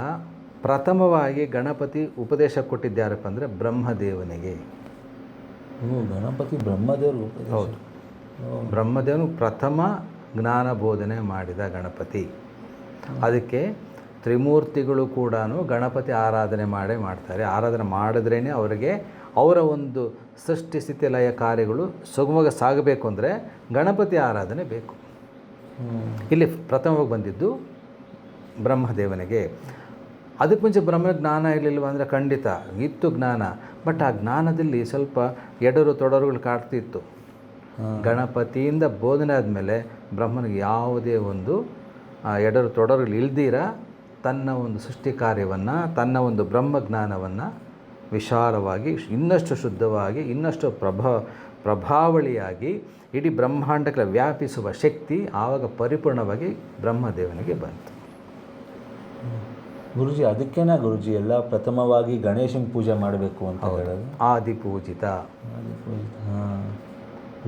ಪ್ರಥಮವಾಗಿ ಗಣಪತಿ ಉಪದೇಶ ಕೊಟ್ಟಿದ್ದಾರಪ್ಪ ಅಂದರೆ ಬ್ರಹ್ಮದೇವನಿಗೆ. ಗಣಪತಿ ಬ್ರಹ್ಮದೇವರು. ಹೌದು, ಬ್ರಹ್ಮದೇವನು ಪ್ರಥಮ ಜ್ಞಾನ ಬೋಧನೆ ಮಾಡಿದ ಗಣಪತಿ. ಅದಕ್ಕೆ ತ್ರಿಮೂರ್ತಿಗಳು ಕೂಡ ಗಣಪತಿ ಆರಾಧನೆ ಮಾಡ್ತಾರೆ. ಆರಾಧನೆ ಮಾಡಿದ್ರೇ ಅವರಿಗೆ ಅವರ ಒಂದು ಸೃಷ್ಟಿ ಸ್ಥಿತಿ ಲಯ ಕಾರ್ಯಗಳು ಸುಗಮವಾಗಿ ಸಾಗಬೇಕು ಅಂದರೆ ಗಣಪತಿ ಆರಾಧನೆ ಬೇಕು. ಇಲ್ಲಿ ಪ್ರಥಮವಾಗಿ ಬಂದಿದ್ದು ಬ್ರಹ್ಮದೇವನಿಗೆ. ಅದಕ್ಕೆ ಮುಂಚೆ ಬ್ರಹ್ಮ ಜ್ಞಾನ ಇರಲಿಲ್ವ ಅಂದರೆ ಖಂಡಿತ ಇತ್ತು ಜ್ಞಾನ, ಬಟ್ ಆ ಜ್ಞಾನದಲ್ಲಿ ಸ್ವಲ್ಪ ಎಡರು ತೊಡರುಗಳು ಕಾಡ್ತಿತ್ತು. ಗಣಪತಿಯಿಂದ ಬೋಧನೆ ಆದಮೇಲೆ ಬ್ರಹ್ಮನಿಗೆ ಯಾವುದೇ ಒಂದು ಎಡರು ತೊಡರುಗಳು ಇಲ್ದಿರ ತನ್ನ ಒಂದು ಸೃಷ್ಟಿ ಕಾರ್ಯವನ್ನು, ತನ್ನ ಒಂದು ಬ್ರಹ್ಮಜ್ಞಾನವನ್ನು ವಿಶಾಲವಾಗಿ, ಇನ್ನಷ್ಟು ಶುದ್ಧವಾಗಿ, ಇನ್ನಷ್ಟು ಪ್ರಭಾವಳಿಯಾಗಿ ಇಡೀ ಬ್ರಹ್ಮಾಂಡಕ್ಕೆ ವ್ಯಾಪಿಸುವ ಶಕ್ತಿ ಆವಾಗ ಪರಿಪೂರ್ಣವಾಗಿ ಬ್ರಹ್ಮದೇವನಿಗೆ ಬಂತು. ಗುರುಜಿ, ಅದಕ್ಕೇನಾ ಗುರುಜಿ ಎಲ್ಲ ಪ್ರಥಮವಾಗಿ ಗಣೇಶನ ಪೂಜೆ ಮಾಡಬೇಕು ಅಂತ ಹೇಳೋದು? ಆದಿಪೂಜಿತ.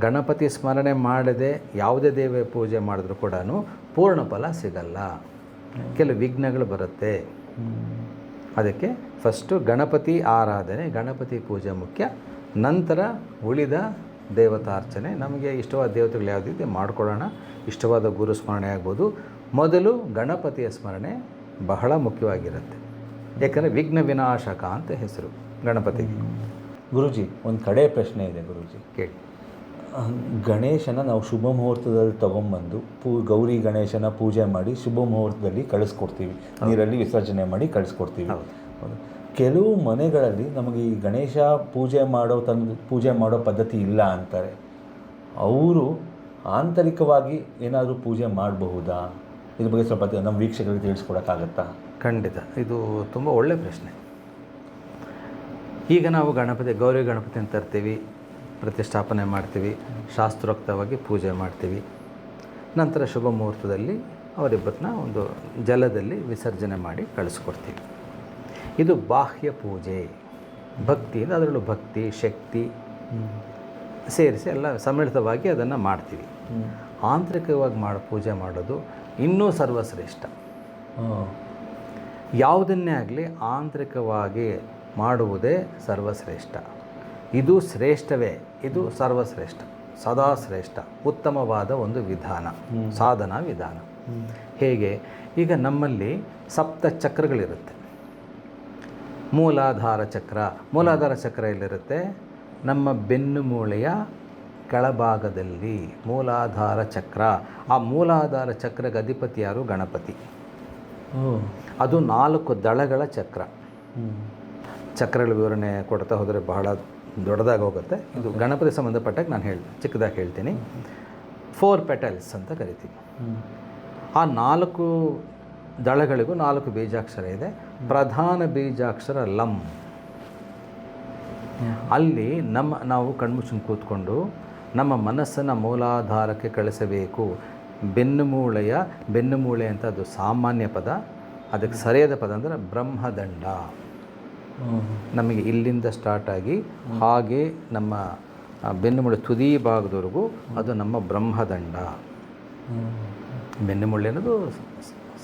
ಗಣಪತಿ ಸ್ಮರಣೆ ಮಾಡದೆ ಯಾವುದೇ ದೇವ ಪೂಜೆ ಮಾಡಿದ್ರೂ ಕೂಡ ಪೂರ್ಣ ಫಲ ಸಿಗಲ್ಲ, ಕೆಲವು ವಿಘ್ನಗಳು ಬರುತ್ತೆ. ಅದಕ್ಕೆ ಫಸ್ಟು ಗಣಪತಿ ಆರಾಧನೆ, ಗಣಪತಿ ಪೂಜೆ ಮುಖ್ಯ. ನಂತರ ಉಳಿದ ದೇವತಾರ್ಚನೆ, ನಮಗೆ ಇಷ್ಟವಾದ ದೇವತೆಗಳು ಯಾವುದಿದೆ ಮಾಡಿಕೊಳ್ಳೋಣ. ಇಷ್ಟವಾದ ಗುರು ಸ್ಮರಣೆ ಆಗ್ಬೋದು. ಮೊದಲು ಗಣಪತಿಯ ಸ್ಮರಣೆ ಬಹಳ ಮುಖ್ಯವಾಗಿರುತ್ತೆ. ಯಾಕಂದರೆ ವಿಘ್ನ ವಿನಾಶಕ ಅಂತ ಹೆಸರು ಗಣಪತಿಗೆ. ಗುರುಜಿ, ಒಂದು ಕಡೆ ಪ್ರಶ್ನೆ ಇದೆ ಗುರುಜಿ, ಕೇಳಿ. ಗಣೇಶನ ನಾವು ಶುಭ ಮುಹೂರ್ತದಲ್ಲಿ ತೊಗೊಂಬಂದು ಗೌರಿ ಗಣೇಶನ ಪೂಜೆ ಮಾಡಿ ಶುಭ ಮುಹೂರ್ತದಲ್ಲಿ ಕಳಿಸ್ಕೊಡ್ತೀವಿ, ನೀರಲ್ಲಿ ವಿಸರ್ಜನೆ ಮಾಡಿ ಕಳಿಸ್ಕೊಡ್ತೀವಿ. ಕೆಲವು ಮನೆಗಳಲ್ಲಿ ನಮಗೆ ಈ ಗಣೇಶ ಪೂಜೆ ಮಾಡೋ ಪದ್ಧತಿ ಇಲ್ಲ ಅಂತಾರೆ. ಅವರು ಆಂತರಿಕವಾಗಿ ಏನಾದರೂ ಪೂಜೆ ಮಾಡಬಹುದಾ? ಇದ್ರ ಬಗ್ಗೆ ಸ್ವಲ್ಪ ನಮ್ಮ ವೀಕ್ಷಕರಿಗೆ ತಿಳಿಸ್ಕೊಡೋಕ್ಕಾಗತ್ತಾ? ಖಂಡಿತ, ಇದು ತುಂಬ ಒಳ್ಳೆಯ ಪ್ರಶ್ನೆ. ಈಗ ನಾವು ಗೌರಿ ಗಣಪತಿಯನ್ನು ತರ್ತೀವಿ, ಪ್ರತಿಷ್ಠಾಪನೆ ಮಾಡ್ತೀವಿ, ಶಾಸ್ತ್ರೋಕ್ತವಾಗಿ ಪೂಜೆ ಮಾಡ್ತೀವಿ. ನಂತರ ಶುಭ ಮುಹೂರ್ತದಲ್ಲಿ ಅವರಿಬ್ಬರನ್ನ ಒಂದು ಜಲದಲ್ಲಿ ವಿಸರ್ಜನೆ ಮಾಡಿ ಕಳಿಸ್ಕೊಡ್ತೀವಿ. ಇದು ಬಾಹ್ಯ ಪೂಜೆ, ಭಕ್ತಿಯಿಂದ, ಅದರಲ್ಲೂ ಭಕ್ತಿ ಶಕ್ತಿ ಸೇರಿಸಿ ಎಲ್ಲ ಸಮ್ಮಿಳಿತವಾಗಿ ಅದನ್ನು ಮಾಡ್ತೀವಿ. ಆಂತರಿಕವಾಗಿ ಪೂಜೆ ಮಾಡೋದು ಇನ್ನೂ ಸರ್ವಶ್ರೇಷ್ಠ. ಯಾವುದನ್ನೇ ಆಗಲಿ ಆಂತರಿಕವಾಗಿ ಮಾಡುವುದೇ ಸರ್ವಶ್ರೇಷ್ಠ. ಇದು ಶ್ರೇಷ್ಠವೇ, ಇದು ಸರ್ವಶ್ರೇಷ್ಠ, ಸದಾ ಶ್ರೇಷ್ಠ, ಉತ್ತಮವಾದ ಒಂದು ವಿಧಾನ, ಸಾಧನಾ ವಿಧಾನ. ಹೇಗೆ? ಈಗ ನಮ್ಮಲ್ಲಿ ಸಪ್ತ ಚಕ್ರಗಳಿರುತ್ತೆ. ಮೂಲಾಧಾರ ಚಕ್ರ ಎಲ್ಲಿರುತ್ತೆ? ನಮ್ಮ ಬೆನ್ನು ಮೂಳೆಯ ಕೆಳಭಾಗದಲ್ಲಿ ಮೂಲಾಧಾರ ಚಕ್ರ. ಆ ಮೂಲಾಧಾರ ಚಕ್ರಕ್ಕೆ ಅಧಿಪತಿ ಯಾರು? ಗಣಪತಿ. ಅದು 4 ದಳಗಳ ಚಕ್ರ. ಚಕ್ರಗಳ ವಿವರಣೆ ಕೊಡ್ತಾ ಹೋದರೆ ಬಹಳ ದೊಡ್ಡದಾಗಿ ಹೋಗುತ್ತೆ. ಇದು ಗಣಪತಿ ಸಂಬಂಧಪಟ್ಟಾಗ ನಾನು ಚಿಕ್ಕದಾಗಿ ಹೇಳ್ತೀನಿ. 4 ಪೆಟಲ್ಸ್ ಅಂತ ಕರಿತೀವಿ. ಆ 4 ದಳಗಳಿಗೂ 4 ಬೀಜಾಕ್ಷರ ಇದೆ. ಪ್ರಧಾನ ಬೀಜಾಕ್ಷರ ಲಂ. ಅಲ್ಲಿ ನಾವು ಕಣ್ಮುಚ್ಚನ್ನು ಕೂತ್ಕೊಂಡು ನಮ್ಮ ಮನಸ್ಸನ್ನು ಮೂಲಾಧಾರಕ್ಕೆ ಕಳಿಸಬೇಕು. ಬೆನ್ನುಮೂಳೆ ಅಂತ ಅದು ಸಾಮಾನ್ಯ ಪದ. ಅದಕ್ಕೆ ಸರಿಯಾದ ಪದ ಅಂದರೆ ಬ್ರಹ್ಮದಂಡ. ನಮಗೆ ಇಲ್ಲಿಂದ ಸ್ಟಾರ್ಟ್ ಆಗಿ ಹಾಗೆ ನಮ್ಮ ಬೆನ್ನುಮೂಳೆ ತುದಿ ಭಾಗದವರೆಗೂ ಅದು ನಮ್ಮ ಬ್ರಹ್ಮದಂಡ. ಬೆನ್ನುಮೂಳೆ ಅನ್ನೋದು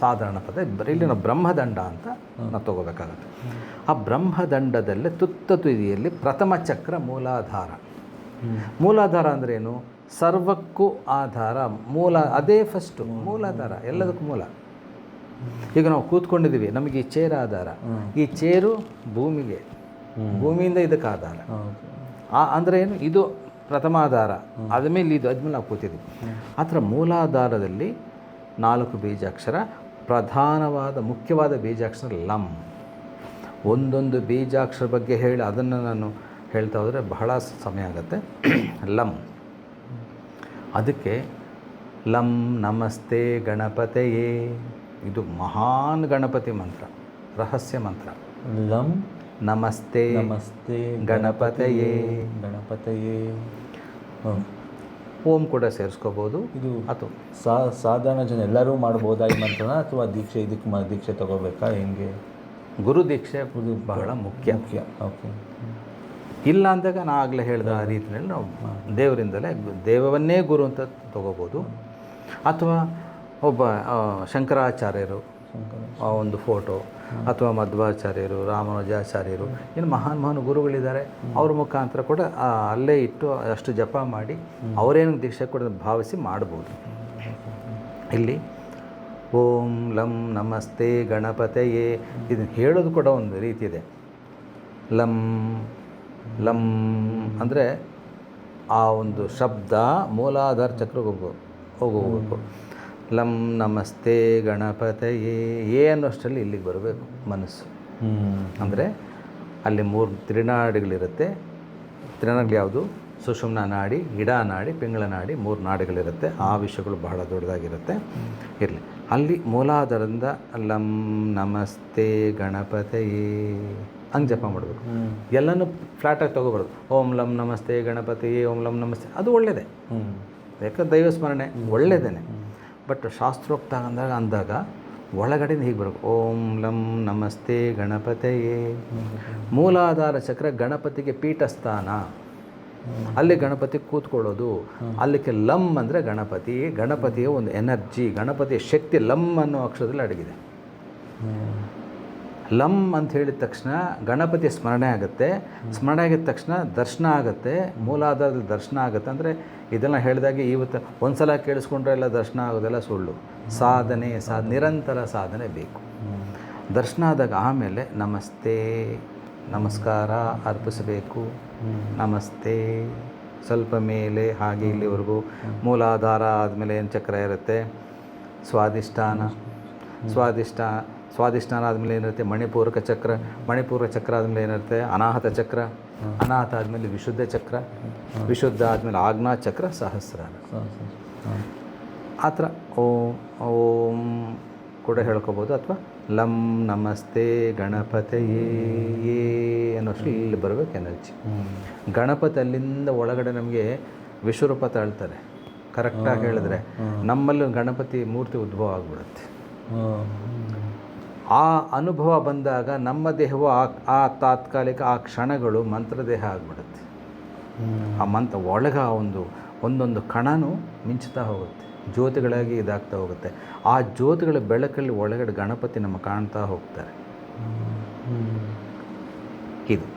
ಸಾಧಾರಣ ಪದ. ಇಲ್ಲಿ ನಾವು ಬ್ರಹ್ಮದಂಡ ಅಂತ ನಾವು ತಗೋಬೇಕಾಗತ್ತೆ. ಆ ಬ್ರಹ್ಮದಂಡದಲ್ಲಿ ತುದಿಯಲ್ಲಿ ಪ್ರಥಮ ಚಕ್ರ ಮೂಲಾಧಾರ. ಮೂಲಾಧಾರ ಅಂದ್ರೇನು? ಸರ್ವಕ್ಕೂ ಆಧಾರ ಮೂಲ. ಅದೇ ಫಸ್ಟು ಮೂಲಾಧಾರ, ಎಲ್ಲದಕ್ಕೂ ಮೂಲ. ಈಗ ನಾವು ಕೂತ್ಕೊಂಡಿದ್ದೀವಿ, ನಮಗೆ ಈ ಚೇರ್ ಆಧಾರ. ಈ ಚೇರು ಭೂಮಿಗೆ, ಭೂಮಿಯಿಂದ ಇದಕ್ಕೆ ಆಧಾರ. ಅಂದರೆ ಏನು? ಇದು ಪ್ರಥಮ ಆಧಾರ, ಆದಮೇಲೆ ಆದಮೇಲೆ ನಾವು ಕೂತಿದ್ದೀವಿ. ಆ ಥರ ಮೂಲಾಧಾರದಲ್ಲಿ 4 ಬೀಜಾಕ್ಷರ. ಪ್ರಧಾನವಾದ ಮುಖ್ಯವಾದ ಬೀಜಾಕ್ಷರ ಲಂ. ಒಂದೊಂದು ಬೀಜಾಕ್ಷರ ಬಗ್ಗೆ ಹೇಳಿ ಅದನ್ನು ನಾನು ಹೇಳ್ತಾ ಹೋದರೆ ಬಹಳ ಸಮಯ ಆಗುತ್ತೆ. ಲಂ. ಅದಕ್ಕೆ ಲಂ ನಮಸ್ತೆ ಗಣಪತಯೇ. ಇದು ಮಹಾನ್ ಗಣಪತಿ ಮಂತ್ರ, ರಹಸ್ಯ ಮಂತ್ರ. ಲಂ ನಮಸ್ತೆ ಗಣಪತಯೇ. ಓಂ ಕೂಡ ಸೇರಿಸ್ಕೋಬೋದು. ಇದು ಅಥವಾ ಸಾಧಾರಣ ಜನ ಎಲ್ಲರೂ ಮಾಡ್ಬೋದಾ ಈ ಮಂತ್ರನ, ಅಥವಾ ದೀಕ್ಷೆ ತಗೋಬೇಕಾ? ಹೆಂಗೆ? ಗುರು ದೀಕ್ಷೆ ಬಹಳ ಮುಖ್ಯ. ಓಕೆ. ಇಲ್ಲ ಅಂದಾಗ ನಾನು ಆಗಲೇ ಹೇಳಿದ ಆ ರೀತಿಯಲ್ಲಿ ನಾವು ದೇವರಿಂದಲೇ ದೇವವನ್ನೇ ಗುರು ಅಂತ ತಗೋಬೋದು. ಅಥವಾ ಒಬ್ಬ ಶಂಕರಾಚಾರ್ಯರು, ಆ ಒಂದು ಫೋಟೋ, ಅಥವಾ ಮಧ್ವಾಚಾರ್ಯರು, ರಾಮಾನುಜಾಚಾರ್ಯರು, ಏನು ಮಹಾನ್ ಗುರುಗಳಿದ್ದಾರೆ, ಅವ್ರ ಮುಖಾಂತರ ಕೂಡ ಅಲ್ಲೇ ಇಟ್ಟು ಅಷ್ಟು ಜಪ ಮಾಡಿ ಅವರೇನು ದೀಕ್ಷೆ ಕೂಡ ಭಾವಿಸಿ ಮಾಡ್ಬೋದು. ಇಲ್ಲಿ ಓಂ ಲಂ ನಮಸ್ತೆ ಗಣಪತಯೇ ಇದನ್ನು ಹೇಳೋದು ಕೂಡ ಒಂದು ರೀತಿ ಇದೆ. ಲಂ ಲಂ ಅಂದರೆ ಆ ಒಂದು ಶಬ್ದ ಮೂಲಾಧಾರ ಚಕ್ರಕ್ಕೆ ಹೋಗಬೇಕು. ಲಂ ನಮಸ್ತೆ ಗಣಪತಯೇ ಅನ್ನೋಷ್ಟರಲ್ಲಿ ಇಲ್ಲಿಗೆ ಬರಬೇಕು ಮನಸ್ಸು. ಅಂದರೆ ಅಲ್ಲಿ 3 ತ್ರಿನಾಡಿಗಳಿರುತ್ತೆ. ತ್ರಿನಾಡಿಗಳು ಯಾವುದು? ಸುಷುಮ್ನ ನಾಡಿ, ಇಡಾ ನಾಡಿ, ಪಿಂಗಳ ನಾಡಿ, 3 ನಾಡಿಗಳಿರುತ್ತೆ. ಆ ವಿಷಯಗಳು ಬಹಳ ದೊಡ್ಡದಾಗಿರುತ್ತೆ. ಇರಲಿ, ಅಲ್ಲಿ ಮೂಲಾಧಾರದಿಂದ ಲಂ ನಮಸ್ತೆ ಗಣಪತಯೇ ಹಂಗೆ ಜಪ ಮಾಡಬೇಕು. ಎಲ್ಲನೂ ಫ್ಲಾಟಾಗಿ ತೊಗೋಬಾರ್ದು. ಓಂ ಲಂ ನಮಸ್ತೆ ಗಣಪತಿಯೇ, ಓಂ ಲಂ ನಮಸ್ತೆ, ಅದು ಒಳ್ಳೆಯದೇ, ಯಾಕಂದ್ರೆ ದೈವ ಸ್ಮರಣೆ ಒಳ್ಳೆಯದೇ. ಬಟ್ ಶಾಸ್ತ್ರೋಕ್ತ ಅಂದಾಗ ಒಳಗಡೆಯಿಂದ ಹೀಗೆ ಬರಬೇಕು. ಓಂ ಲಂ ನಮಸ್ತೆ ಗಣಪತಯೇ. ಮೂಲಾಧಾರ ಚಕ್ರ ಗಣಪತಿಗೆ ಪೀಠಸ್ಥಾನ, ಅಲ್ಲಿ ಗಣಪತಿ ಕೂತ್ಕೊಳ್ಳೋದು. ಅಲ್ಲಿಗೆ ಲಂ ಅಂದರೆ ಗಣಪತಿಯ ಒಂದು ಎನರ್ಜಿ, ಗಣಪತಿಯ ಶಕ್ತಿ ಲಂ ಅನ್ನೋ ಅಕ್ಷರದಲ್ಲಿ ಅಡಗಿದೆ. ಲಂ ಅಂತ ಹೇಳಿದ ತಕ್ಷಣ ಗಣಪತಿಯ ಸ್ಮರಣೆ ಆಗುತ್ತೆ. ಸ್ಮರಣೆ ಆಗಿದ ತಕ್ಷಣ ದರ್ಶನ ಆಗುತ್ತೆ, ಮೂಲಾಧಾರದಲ್ಲಿ ದರ್ಶನ ಆಗುತ್ತೆ. ಅಂದರೆ ಇದನ್ನು ಹೇಳಿದಾಗೆ ಇವತ್ತು ಒಂದು ಸಲ ಕೇಳಿಸ್ಕೊಂಡ್ರೆ ಎಲ್ಲ ದರ್ಶನ ಆಗೋದೆಲ್ಲ ಸುಳ್ಳು. ನಿರಂತರ ಸಾಧನೆ ಬೇಕು. ದರ್ಶನ ಆದಾಗ ಆಮೇಲೆ ನಮಸ್ತೆ, ನಮಸ್ಕಾರ ಅರ್ಪಿಸಬೇಕು. ನಮಸ್ತೆ ಸ್ವಲ್ಪ ಮೇಲೆ ಹಾಗೆ ಇಲ್ಲಿವರೆಗೂ. ಮೂಲಾಧಾರ ಆದಮೇಲೆ ಏನು ಚಕ್ರ ಇರುತ್ತೆ? ಸ್ವಾದಿಷ್ಠಾನ ಆದಮೇಲೆ ಏನಿರುತ್ತೆ? ಮಣಿಪೂರಕ ಚಕ್ರ ಆದಮೇಲೆ ಏನಿರುತ್ತೆ? ಅನಾಹತ ಚಕ್ರ. ಅನಾಹತ ಆದಮೇಲೆ ವಿಶುದ್ಧ ಚಕ್ರ. ವಿಶುದ್ಧ ಆದಮೇಲೆ ಆಜ್ಞಾ ಚಕ್ರ, ಸಹಸ್ರಾರ. ಆ ಥರ ಓಂ ಕೂಡ ಹೇಳ್ಕೊಬೋದು. ಅಥವಾ ಲಂ ನಮಸ್ತೆ ಗಣಪತಯೇ ಅನ್ನೋಷ್ಟು ಇಲ್ಲಿ ಬರಬೇಕು ಎನರ್ಜಿ. ಗಣಪತಿ ಅಲ್ಲಿಂದ ಒಳಗಡೆ ನಮಗೆ ವಿಶ್ವರೂಪ ತಾಳ್ತಾರೆ. ಕರೆಕ್ಟಾಗಿ ಹೇಳಿದ್ರೆ ನಮ್ಮಲ್ಲಿ ಗಣಪತಿ ಮೂರ್ತಿ ಉದ್ಭವ ಆಗಿಬಿಡುತ್ತೆ. ಆ ಅನುಭವ ಬಂದಾಗ ನಮ್ಮ ದೇಹವು ಆ ತಾತ್ಕಾಲಿಕ ಆ ಕ್ಷಣಗಳು ಮಂತ್ರದೇಹ ಆಗಿಬಿಡುತ್ತೆ. ಆ ಮಂತ್ರ ಒಳಗೆ ಒಂದೊಂದು ಕಣನೂ ಮಿಂಚುತ್ತಾ ಹೋಗುತ್ತೆ, ಜ್ಯೋತಿಗಳಾಗಿ ಇದಾಗ್ತಾ ಹೋಗುತ್ತೆ. ಆ ಜ್ಯೋತಿಗಳ ಬೆಳಕಲ್ಲಿ ಒಳಗಡೆ ಗಣಪತಿ ನಮ್ಮ ಕಾಣ್ತಾ ಹೋಗ್ತಾರೆ. ಇದು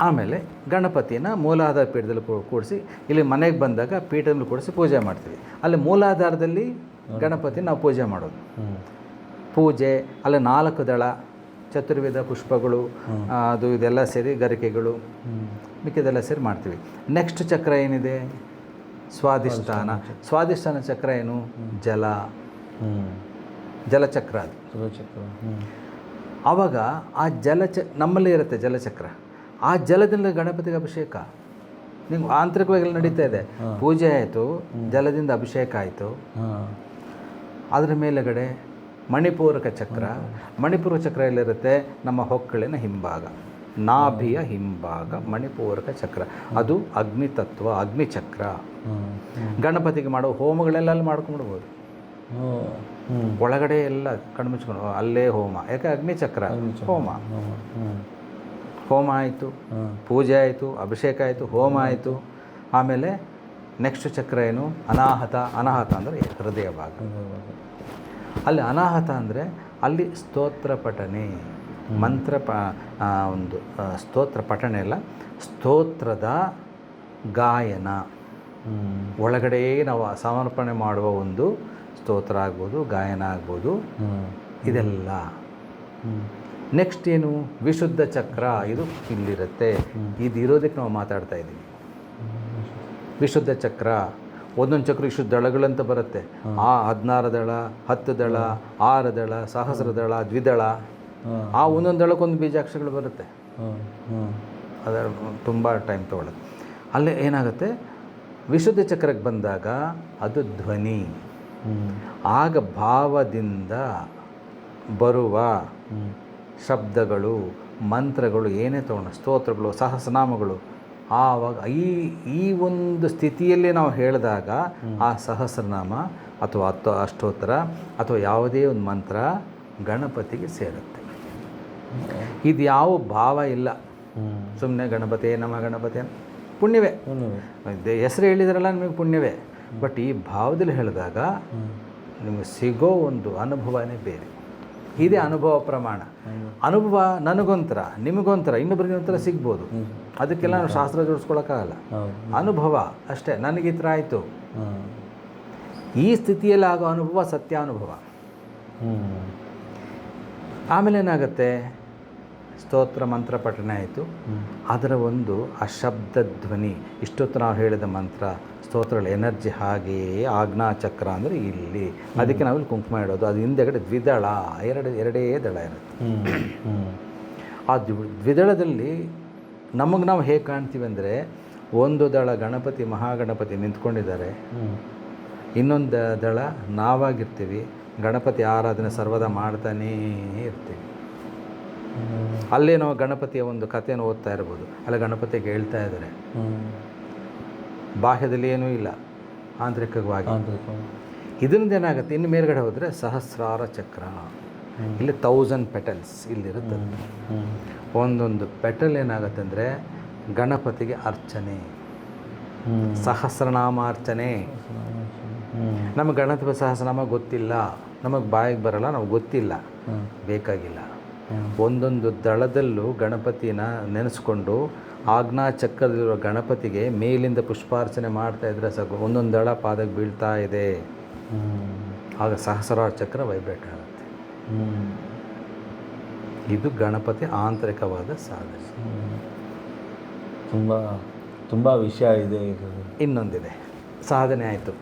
ಆಮೇಲೆ ಗಣಪತಿನ ಮೂಲಾಧಾರ ಪೀಠದಲ್ಲಿ ಕೂಡಿಸಿ ಇಲ್ಲಿ ಮನೆಗೆ ಬಂದಾಗ ಪೀಠದಲ್ಲಿ ಕೂಡಿಸಿ ಪೂಜೆ ಮಾಡ್ತೀವಿ. ಅಲ್ಲಿ ಮೂಲಾಧಾರದಲ್ಲಿ ಗಣಪತಿ ನಾವು ಪೂಜೆ ಮಾಡೋದು. ಪೂಜೆ ಅಲ್ಲಿ 4 ದಳ, ಚತುರ್ವಿಧ ಪುಷ್ಪಗಳು, ಅದು ಇದೆಲ್ಲ ಸೇರಿ ಗರಿಕೆಗಳು, ಮಿಕ್ಕಿದೆಲ್ಲ ಸೇರಿ ಮಾಡ್ತೀವಿ. ನೆಕ್ಸ್ಟ್ ಚಕ್ರ ಏನಿದೆ? ಸ್ವಾದಿಷ್ಠಾನ ಚಕ್ರ ಏನು? ಜಲಚಕ್ರ. ಅದು ಆವಾಗ ಆ ನಮ್ಮಲ್ಲಿ ಇರುತ್ತೆ ಜಲಚಕ್ರ. ಆ ಜಲದಿಂದ ಗಣಪತಿಗೆ ಅಭಿಷೇಕ ನಿಮ್ಗೆ ಆಂತರಿಕವಾಗಿ ನಡೀತಾ ಇದೆ. ಪೂಜೆ ಆಯಿತು, ಜಲದಿಂದ ಅಭಿಷೇಕ ಆಯಿತು. ಅದರ ಮೇಲುಗಡೆ ಮಣಿಪೂರಕ ಚಕ್ರ. ಮಣಿಪೂರಕ ಚಕ್ರ ಎಲ್ಲಿರುತ್ತೆ? ನಮ್ಮ ಹೊಕ್ಕಳಿನ ಹಿಂಭಾಗ, ನಾಭಿಯ ಹಿಂಭಾಗ ಮಣಿಪೂರಕ ಚಕ್ರ. ಅದು ಅಗ್ನಿ ತತ್ವ, ಅಗ್ನಿ ಚಕ್ರ. ಗಣಪತಿಗೆ ಮಾಡೋ ಹೋಮಗಳೆಲ್ಲ ಅಲ್ಲಿ ಮಾಡ್ಕೊಂಡ್ಬಿಡ್ಬೋದು. ಒಳಗಡೆ ಎಲ್ಲ ಕಣ್ಮುಚ್ಕೊಂಡು ಅಲ್ಲೇ ಹೋಮ. ಯಾಕೆ? ಅಗ್ನಿ ಚಕ್ರ ಹೋಮ ಆಯಿತು, ಪೂಜೆ ಆಯಿತು, ಅಭಿಷೇಕ ಆಯಿತು, ಹೋಮ ಆಯಿತು. ಆಮೇಲೆ ನೆಕ್ಸ್ಟ್ ಚಕ್ರ ಏನು? ಅನಾಹತ ಅಂದರೆ ಹೃದಯ ಭಾಗ. ಅಲ್ಲಿ ಅನಾಹತ ಅಂದರೆ ಅಲ್ಲಿ ಸ್ತೋತ್ರ ಪಠನೆ, ಒಂದು ಸ್ತೋತ್ರ ಪಠನೆ ಅಲ್ಲ, ಸ್ತೋತ್ರದ ಗಾಯನ. ಒಳಗಡೆ ನಾವು ಸಮರ್ಪಣೆ ಮಾಡುವ ಒಂದು ಸ್ತೋತ್ರ ಆಗ್ಬೋದು, ಗಾಯನ ಆಗ್ಬೋದು, ಇದೆಲ್ಲ. ನೆಕ್ಸ್ಟ್ ಏನು? ವಿಶುದ್ಧ ಚಕ್ರ. ಇದು ಇಲ್ಲಿರುತ್ತೆ. ಇದು ಇರೋದಕ್ಕೆ ನಾವು ಮಾತಾಡ್ತಾ ಇದ್ದೀವಿ. ವಿಶುದ್ಧ ಚಕ್ರ, ಒಂದೊಂದು ಚಕ್ರ ಇಷ್ಟು ದಳಗಳಂತ ಬರುತ್ತೆ. 16 ದಳ, 10 ದಳ, 6 ದಳ, ಸಹಸ್ರ ದಳ, ದ್ವಿದಳ. ಆ ಒಂದೊಂದು ದಳಕ್ಕೊಂದು ಬೀಜಾಕ್ಷರಗಳು ಬರುತ್ತೆ. ಅದರ ತುಂಬ ಟೈಮ್ ತೊಗೊಳುತ್ತೆ. ಅಲ್ಲೇ ಏನಾಗುತ್ತೆ? ವಿಶುದ್ಧ ಚಕ್ರಕ್ಕೆ ಬಂದಾಗ ಅದು ಧ್ವನಿ. ಆಗ ಭಾವದಿಂದ ಬರುವ ಶಬ್ದಗಳು, ಮಂತ್ರಗಳು, ಏನೇ ತಗೊಂಡು ಸ್ತೋತ್ರಗಳು, ಸಹಸ್ರನಾಮಗಳು, ಆವಾಗ ಈ ಒಂದು ಸ್ಥಿತಿಯಲ್ಲಿ ನಾವು ಹೇಳಿದಾಗ ಆ ಸಹಸ್ರನಾಮ ಅಥವಾ ಅಷ್ಟೋತ್ತರ ಅಥವಾ ಯಾವುದೇ ಒಂದು ಮಂತ್ರ ಗಣಪತಿಗೆ ಸೇರುತ್ತೆ. ಇದು ಯಾವ ಭಾವ ಇಲ್ಲ. ಸುಮ್ಮನೆ ಗಣಪತಿ ನಮ್ಮ ಗಣಪತಿ ಪುಣ್ಯವೇ, ಹೆಸರು ಹೇಳಿದ್ರಲ್ಲ ನಿಮಗೆ ಪುಣ್ಯವೇ. ಬಟ್ ಈ ಭಾವದಲ್ಲಿ ಹೇಳಿದಾಗ ನಿಮಗೆ ಸಿಗೋ ಒಂದು ಅನುಭವನೇ ಬೇರೆ. ಇದೇ ಅನುಭವ ಪ್ರಮಾಣ. ಅನುಭವ ನನಗೊಂಥರ, ನಿಮಗೊಂಥರ, ಇನ್ನೊಬ್ಬರಿಗೆ ಒಂಥರ ಸಿಗ್ಬೋದು. ಅದಕ್ಕೆಲ್ಲ ನಾವು ಶಾಸ್ತ್ರ ಜೋಡಿಸ್ಕೊಳಕ್ಕಾಗಲ್ಲ. ಅನುಭವ ಅಷ್ಟೇ. ನನಗೆ ಈ ಥರ ಆಯಿತು. ಈ ಸ್ಥಿತಿಯಲ್ಲಿ ಆಗೋ ಅನುಭವ ಸತ್ಯಾನುಭವ. ಆಮೇಲೆ ಏನಾಗುತ್ತೆ, ಸ್ತೋತ್ರ ಮಂತ್ರ ಪಠನೆ ಆಯಿತು. ಅದರ ಒಂದು ಆ ಶಬ್ದ ಧ್ವನಿ, ಇಷ್ಟೊತ್ತು ನಾವು ಹೇಳಿದ ಮಂತ್ರ ಸ್ತೋತ್ರಗಳ ಎನರ್ಜಿ ಹಾಗೆಯೇ ಆಜ್ಞಾಚಕ್ರ ಅಂದರೆ ಇಲ್ಲಿ, ಅದಕ್ಕೆ ನಾವಿಲ್ಲಿ ಕುಂಕುಮ ಇಡೋದು. ಅದು ಹಿಂದೆಗಡೆ ದ್ವಿದಳ, ಎರಡೇ ದಳ ಇರುತ್ತೆ. ಆ ದ್ವಿದಳದಲ್ಲಿ ನಮಗೆ ನಾವು ಹೇಗೆ ಕಾಣ್ತೀವಿ ಅಂದರೆ, ಒಂದು ದಳ ಗಣಪತಿ ಮಹಾಗಣಪತಿ ನಿಂತ್ಕೊಂಡಿದ್ದಾರೆ, ಇನ್ನೊಂದು ದಳ ನಾವಾಗಿರ್ತೀವಿ, ಗಣಪತಿ ಆರಾಧನೆ ಸರ್ವದಾ ಮಾಡ್ತಾನೇ ಇರ್ತೀವಿ. ಅಲ್ಲೇ ನಾವು ಗಣಪತಿಯ ಒಂದು ಕಥೆಯನ್ನು ಓದ್ತಾ ಇರ್ಬೋದು. ಅಲ್ಲ ಗಣಪತಿಗೆ ಹೇಳ್ತಾ ಇದ್ದಾರೆ, ಬಾಹ್ಯದಲ್ಲಿ ಏನೂ ಇಲ್ಲ, ಆಂತರಿಕವಾಗಿ. ಇದರಿಂದ ಏನಾಗುತ್ತೆ, ಇನ್ನು ಮೇಲ್ಗಡೆ ಹೋದರೆ ಸಹಸ್ರಾರ ಚಕ್ರ, ಇಲ್ಲಿ 1000 ಪೆಟಲ್ಸ್ ಇಲ್ಲಿರುತ್ತೆ. ಒಂದೊಂದು ಪೆಟಲ್ ಏನಾಗುತ್ತೆ ಅಂದರೆ ಗಣಪತಿಗೆ ಅರ್ಚನೆ, ಸಹಸ್ರನಾಮಾರ್ಚನೆ. ನಮಗೆ ಗಣಪತಿ ಸಹಸ್ರನಾಮ ಗೊತ್ತಿಲ್ಲ, ನಮಗೆ ಬಾಯಿಗೆ ಬರಲ್ಲ, ನಮಗೆ ಗೊತ್ತಿಲ್ಲ, ಬೇಕಾಗಿಲ್ಲ. ಒಂದೊಂದು ದಳದಲ್ಲೂ ಗಣಪತಿನ ನೆನೆಸ್ಕೊಂಡು ಆಜ್ಞಾಚಕ್ರದಲ್ಲಿರೋ ಗಣಪತಿಗೆ ಮೇಲಿಂದ ಪುಷ್ಪಾರ್ಚನೆ ಮಾಡ್ತಾ ಇದ್ರೆ ಸಾಕು, ಒಂದೊಂದು ದಳ ಪಾದಕ್ಕೆ ಬೀಳ್ತಾ ಇದೆ. ಆಗ ಸಹಸ್ರಾರ ಚಕ್ರ ವೈಬ್ರೇಟ್ ಆಗುತ್ತೆ. ಇದು ಗಣಪತಿ ಆಂತರಿಕವಾದ ಸಾಧನೆ. ತುಂಬ ವಿಷಯ ಇದೆ. ಇನ್ನೊಂದಿದೆ, ಸಾಧನೆ ಆಯಿತು.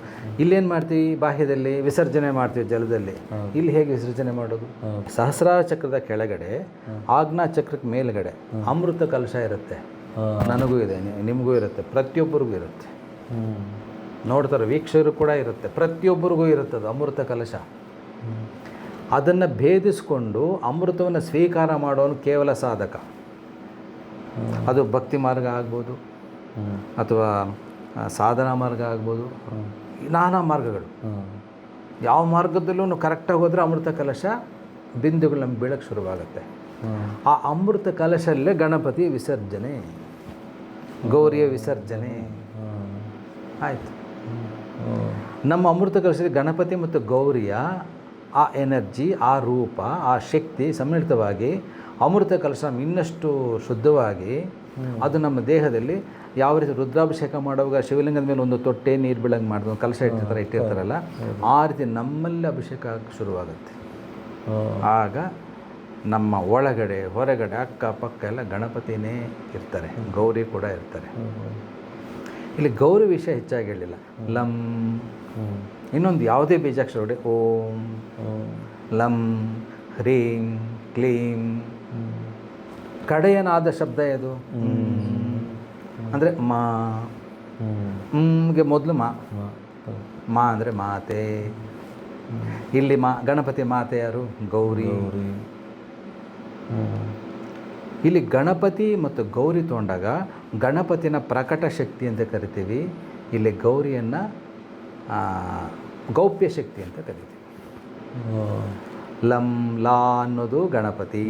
ಇಲ್ಲೇನು ಮಾಡ್ತೀವಿ, ಬಾಹ್ಯದಲ್ಲಿ ವಿಸರ್ಜನೆ ಮಾಡ್ತೀವಿ ಜಲದಲ್ಲಿ. ಇಲ್ಲಿ ಹೇಗೆ ವಿಸರ್ಜನೆ ಮಾಡೋದು? ಸಹಸ್ರಾರ ಚಕ್ರದ ಕೆಳಗಡೆ ಆಜ್ಞಾ ಚಕ್ರಕ್ಕೆ ಮೇಲ್ಗಡೆ ಅಮೃತ ಕಲಶ ಇರುತ್ತೆ. ನನಗೂ ಇದೆ, ನಿಮಗೂ ಇರುತ್ತೆ, ಪ್ರತಿಯೊಬ್ಬರಿಗೂ ಇರುತ್ತೆ. ನೋಡ್ತಾರೆ ವೀಕ್ಷಕರು ಕೂಡ ಇರುತ್ತೆ, ಪ್ರತಿಯೊಬ್ಬರಿಗೂ ಇರುತ್ತದೆ ಅಮೃತ ಕಲಶ. ಅದನ್ನು ಭೇದಿಸ್ಕೊಂಡು ಅಮೃತವನ್ನು ಸ್ವೀಕಾರ ಮಾಡೋನು ಕೇವಲ ಸಾಧಕ. ಅದು ಭಕ್ತಿ ಮಾರ್ಗ ಆಗ್ಬೋದು, ಅಥವಾ ಸಾಧನಾ ಮಾರ್ಗ ಆಗ್ಬೋದು, ನಾನಾ ಮಾರ್ಗಗಳು. ಯಾವ ಮಾರ್ಗದಲ್ಲೂ ಕರೆಕ್ಟಾಗಿ ಹೋದರೆ ಅಮೃತ ಕಲಶ ಬಿಂದುಗಳು ನಮ್ಗೆ ಬೀಳಕ್ಕೆ ಶುರುವಾಗುತ್ತೆ. ಆ ಅಮೃತ ಕಲಶಲ್ಲೇ ಗಣಪತಿ ವಿಸರ್ಜನೆ, ಗೌರಿಯ ವಿಸರ್ಜನೆ ಆಯಿತು. ನಮ್ಮ ಅಮೃತ ಕಲಶದಲ್ಲಿ ಗಣಪತಿ ಮತ್ತು ಗೌರಿಯ ಆ ಎನರ್ಜಿ, ಆ ರೂಪ, ಆ ಶಕ್ತಿ ಸಮ್ಮಿಳಿತವಾಗಿ ಅಮೃತ ಕಲಶ ಇನ್ನಷ್ಟು ಶುದ್ಧವಾಗಿ ಅದು ನಮ್ಮ ದೇಹದಲ್ಲಿ ಯಾವ ರೀತಿ ರುದ್ರಾಭಿಷೇಕ ಮಾಡುವಾಗ ಶಿವಲಿಂಗದ ಮೇಲೆ ಒಂದು ತೊಟ್ಟೆ ನೀರು ಬೀಳಂಗೆ ಮಾಡಿದ ಕಲಶ ಇಟ್ಟಿರ್ತಾರಲ್ಲ, ಆ ರೀತಿ ನಮ್ಮಲ್ಲಿ ಅಭಿಷೇಕ ಆಗಕ್ಕೆ ಶುರುವಾಗುತ್ತೆ. ಆಗ ನಮ್ಮ ಒಳಗಡೆ ಹೊರಗಡೆ ಅಕ್ಕಪಕ್ಕ ಎಲ್ಲ ಗಣಪತಿನೇ ಇರ್ತಾರೆ, ಗೌರಿ ಕೂಡ ಇರ್ತಾರೆ. ಇಲ್ಲಿ ಗೌರಿ ವಿಷಯ ಹೆಚ್ಚಾಗಿ ಹೇಳಿಲ್ಲ. ಲಂ, ಇನ್ನೊಂದು ಯಾವುದೇ ಬೀಜಾಕ್ಷರ ನೋಡಿ, ಓಂ, ಲಂ, ಹ್ರೀಂ, ಕ್ಲೀಂ. ಕಡೆಯನಾದ ಶಬ್ದ ಇದು ಅಂದರೆ ಮಾ. ಗೆ ಮೊದಲು ಮಾ ಅಂದರೆ ಮಾತೆ. ಇಲ್ಲಿ ಗಣಪತಿ ಮಾತೆ ಯಾರು? ಗೌರಿ. ಇಲ್ಲಿ ಗಣಪತಿ ಮತ್ತು ಗೌರಿ ತೊಗೊಂಡಾಗ ಗಣಪತಿನ ಪ್ರಕಟ ಶಕ್ತಿ ಅಂತ ಕರಿತೀವಿ, ಇಲ್ಲಿ ಗೌರಿಯನ್ನು ಗೌಪ್ಯ ಶಕ್ತಿ ಅಂತ ಕರಿತೀವಿ. ಲಂ, ಲಾ ಅನ್ನೋದು ಗಣಪತಿ,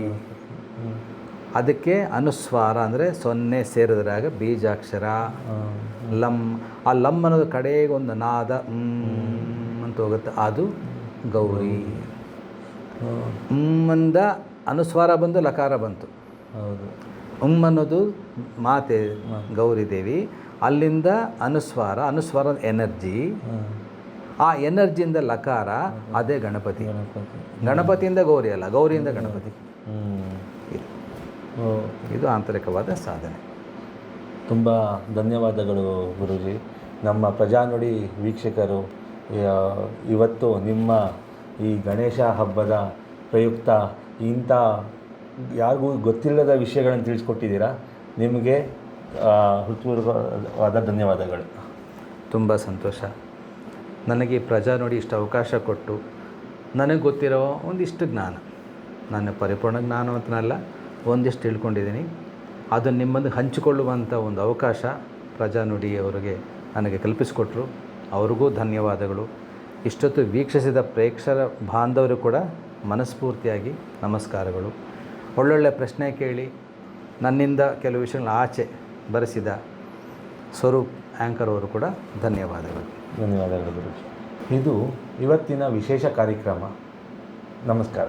ಅದಕ್ಕೆ ಅನುಸ್ವಾರ ಅಂದರೆ 0 ಸೇರಿದ್ರಾಗ ಬೀಜಾಕ್ಷರ ಲಂ. ಆ ಲಂ ಅನ್ನೋದು ಕಡೆಗೆ ಒಂದು ನಾದ ಅಂತ ಹೋಗುತ್ತೆ, ಅದು ಗೌರಿ. ಅಂದ ಅನುಸ್ವಾರ ಬಂದು ಲಕಾರ ಬಂತು. ಅನ್ನೋದು ಮಾತೆ ಗೌರಿ ದೇವಿ, ಅಲ್ಲಿಂದ ಅನುಸ್ವಾರ ಎನರ್ಜಿ, ಆ ಎನರ್ಜಿಯಿಂದ ಲಕಾರ, ಅದೇ ಗಣಪತಿ. ಗಣಪತಿಯಿಂದ ಗೌರಿ ಅಲ್ಲ, ಗೌರಿಯಿಂದ ಗಣಪತಿ. ಇದು ಆಂತರಿಕವಾದ ಸಾಧನೆ. ತುಂಬ ಧನ್ಯವಾದಗಳು ಗುರೂಜಿ. ನಮ್ಮ ಪ್ರಜಾನುಡಿ ವೀಕ್ಷಕರು ಇವತ್ತು ನಿಮ್ಮ ಈ ಗಣೇಶ ಹಬ್ಬದ ಪ್ರಯುಕ್ತ ಇಂಥ ಯಾರಿಗೂ ಗೊತ್ತಿಲ್ಲದ ವಿಷಯಗಳನ್ನು ತಿಳಿಸ್ಕೊಟ್ಟಿದ್ದೀರಾ. ನಿಮಗೆ ಹೃತ್ಪೂರ್ವಕವಾದ ಧನ್ಯವಾದಗಳು. ತುಂಬ ಸಂತೋಷ. ನನಗೆ ಈ ಪ್ರಜಾನುಡಿ ಇಷ್ಟು ಅವಕಾಶ ಕೊಟ್ಟು ನನಗೆ ಗೊತ್ತಿರೋ ಒಂದಿಷ್ಟು ಜ್ಞಾನ, ನಾನು ಪರಿಪೂರ್ಣ ಜ್ಞಾನವಂತನಲ್ಲ, ಒಂದಿಷ್ಟು ತಿಳ್ಕೊಂಡಿದ್ದೀನಿ, ಅದನ್ನು ನಿಮ್ಮೊಂದಿಗೆ ಹಂಚಿಕೊಳ್ಳುವಂಥ ಒಂದು ಅವಕಾಶ ಪ್ರಜಾನುಡಿಯವರಿಗೆ ನನಗೆ ಕಲ್ಪಿಸಿಕೊಟ್ರು. ಅವ್ರಿಗೂ ಧನ್ಯವಾದಗಳು. ಇಷ್ಟೊತ್ತು ವೀಕ್ಷಿಸಿದ ಪ್ರೇಕ್ಷರ ಬಾಂಧವರು ಕೂಡ ಮನಸ್ಫೂರ್ತಿಯಾಗಿ ನಮಸ್ಕಾರಗಳು. ಒಳ್ಳೊಳ್ಳೆ ಪ್ರಶ್ನೆ ಕೇಳಿ ನನ್ನಿಂದ ಕೆಲವು ವಿಷಯಗಳನ್ನ ಆಚೆ ಬರೆಸಿದ ಸ್ವರೂಪ್ ಆ್ಯಂಕರ್ ಅವರು ಕೂಡ ಧನ್ಯವಾದಗಳು. ಗುರುಜಿ. ಇದು ಇವತ್ತಿನ ವಿಶೇಷ ಕಾರ್ಯಕ್ರಮ. ನಮಸ್ಕಾರ.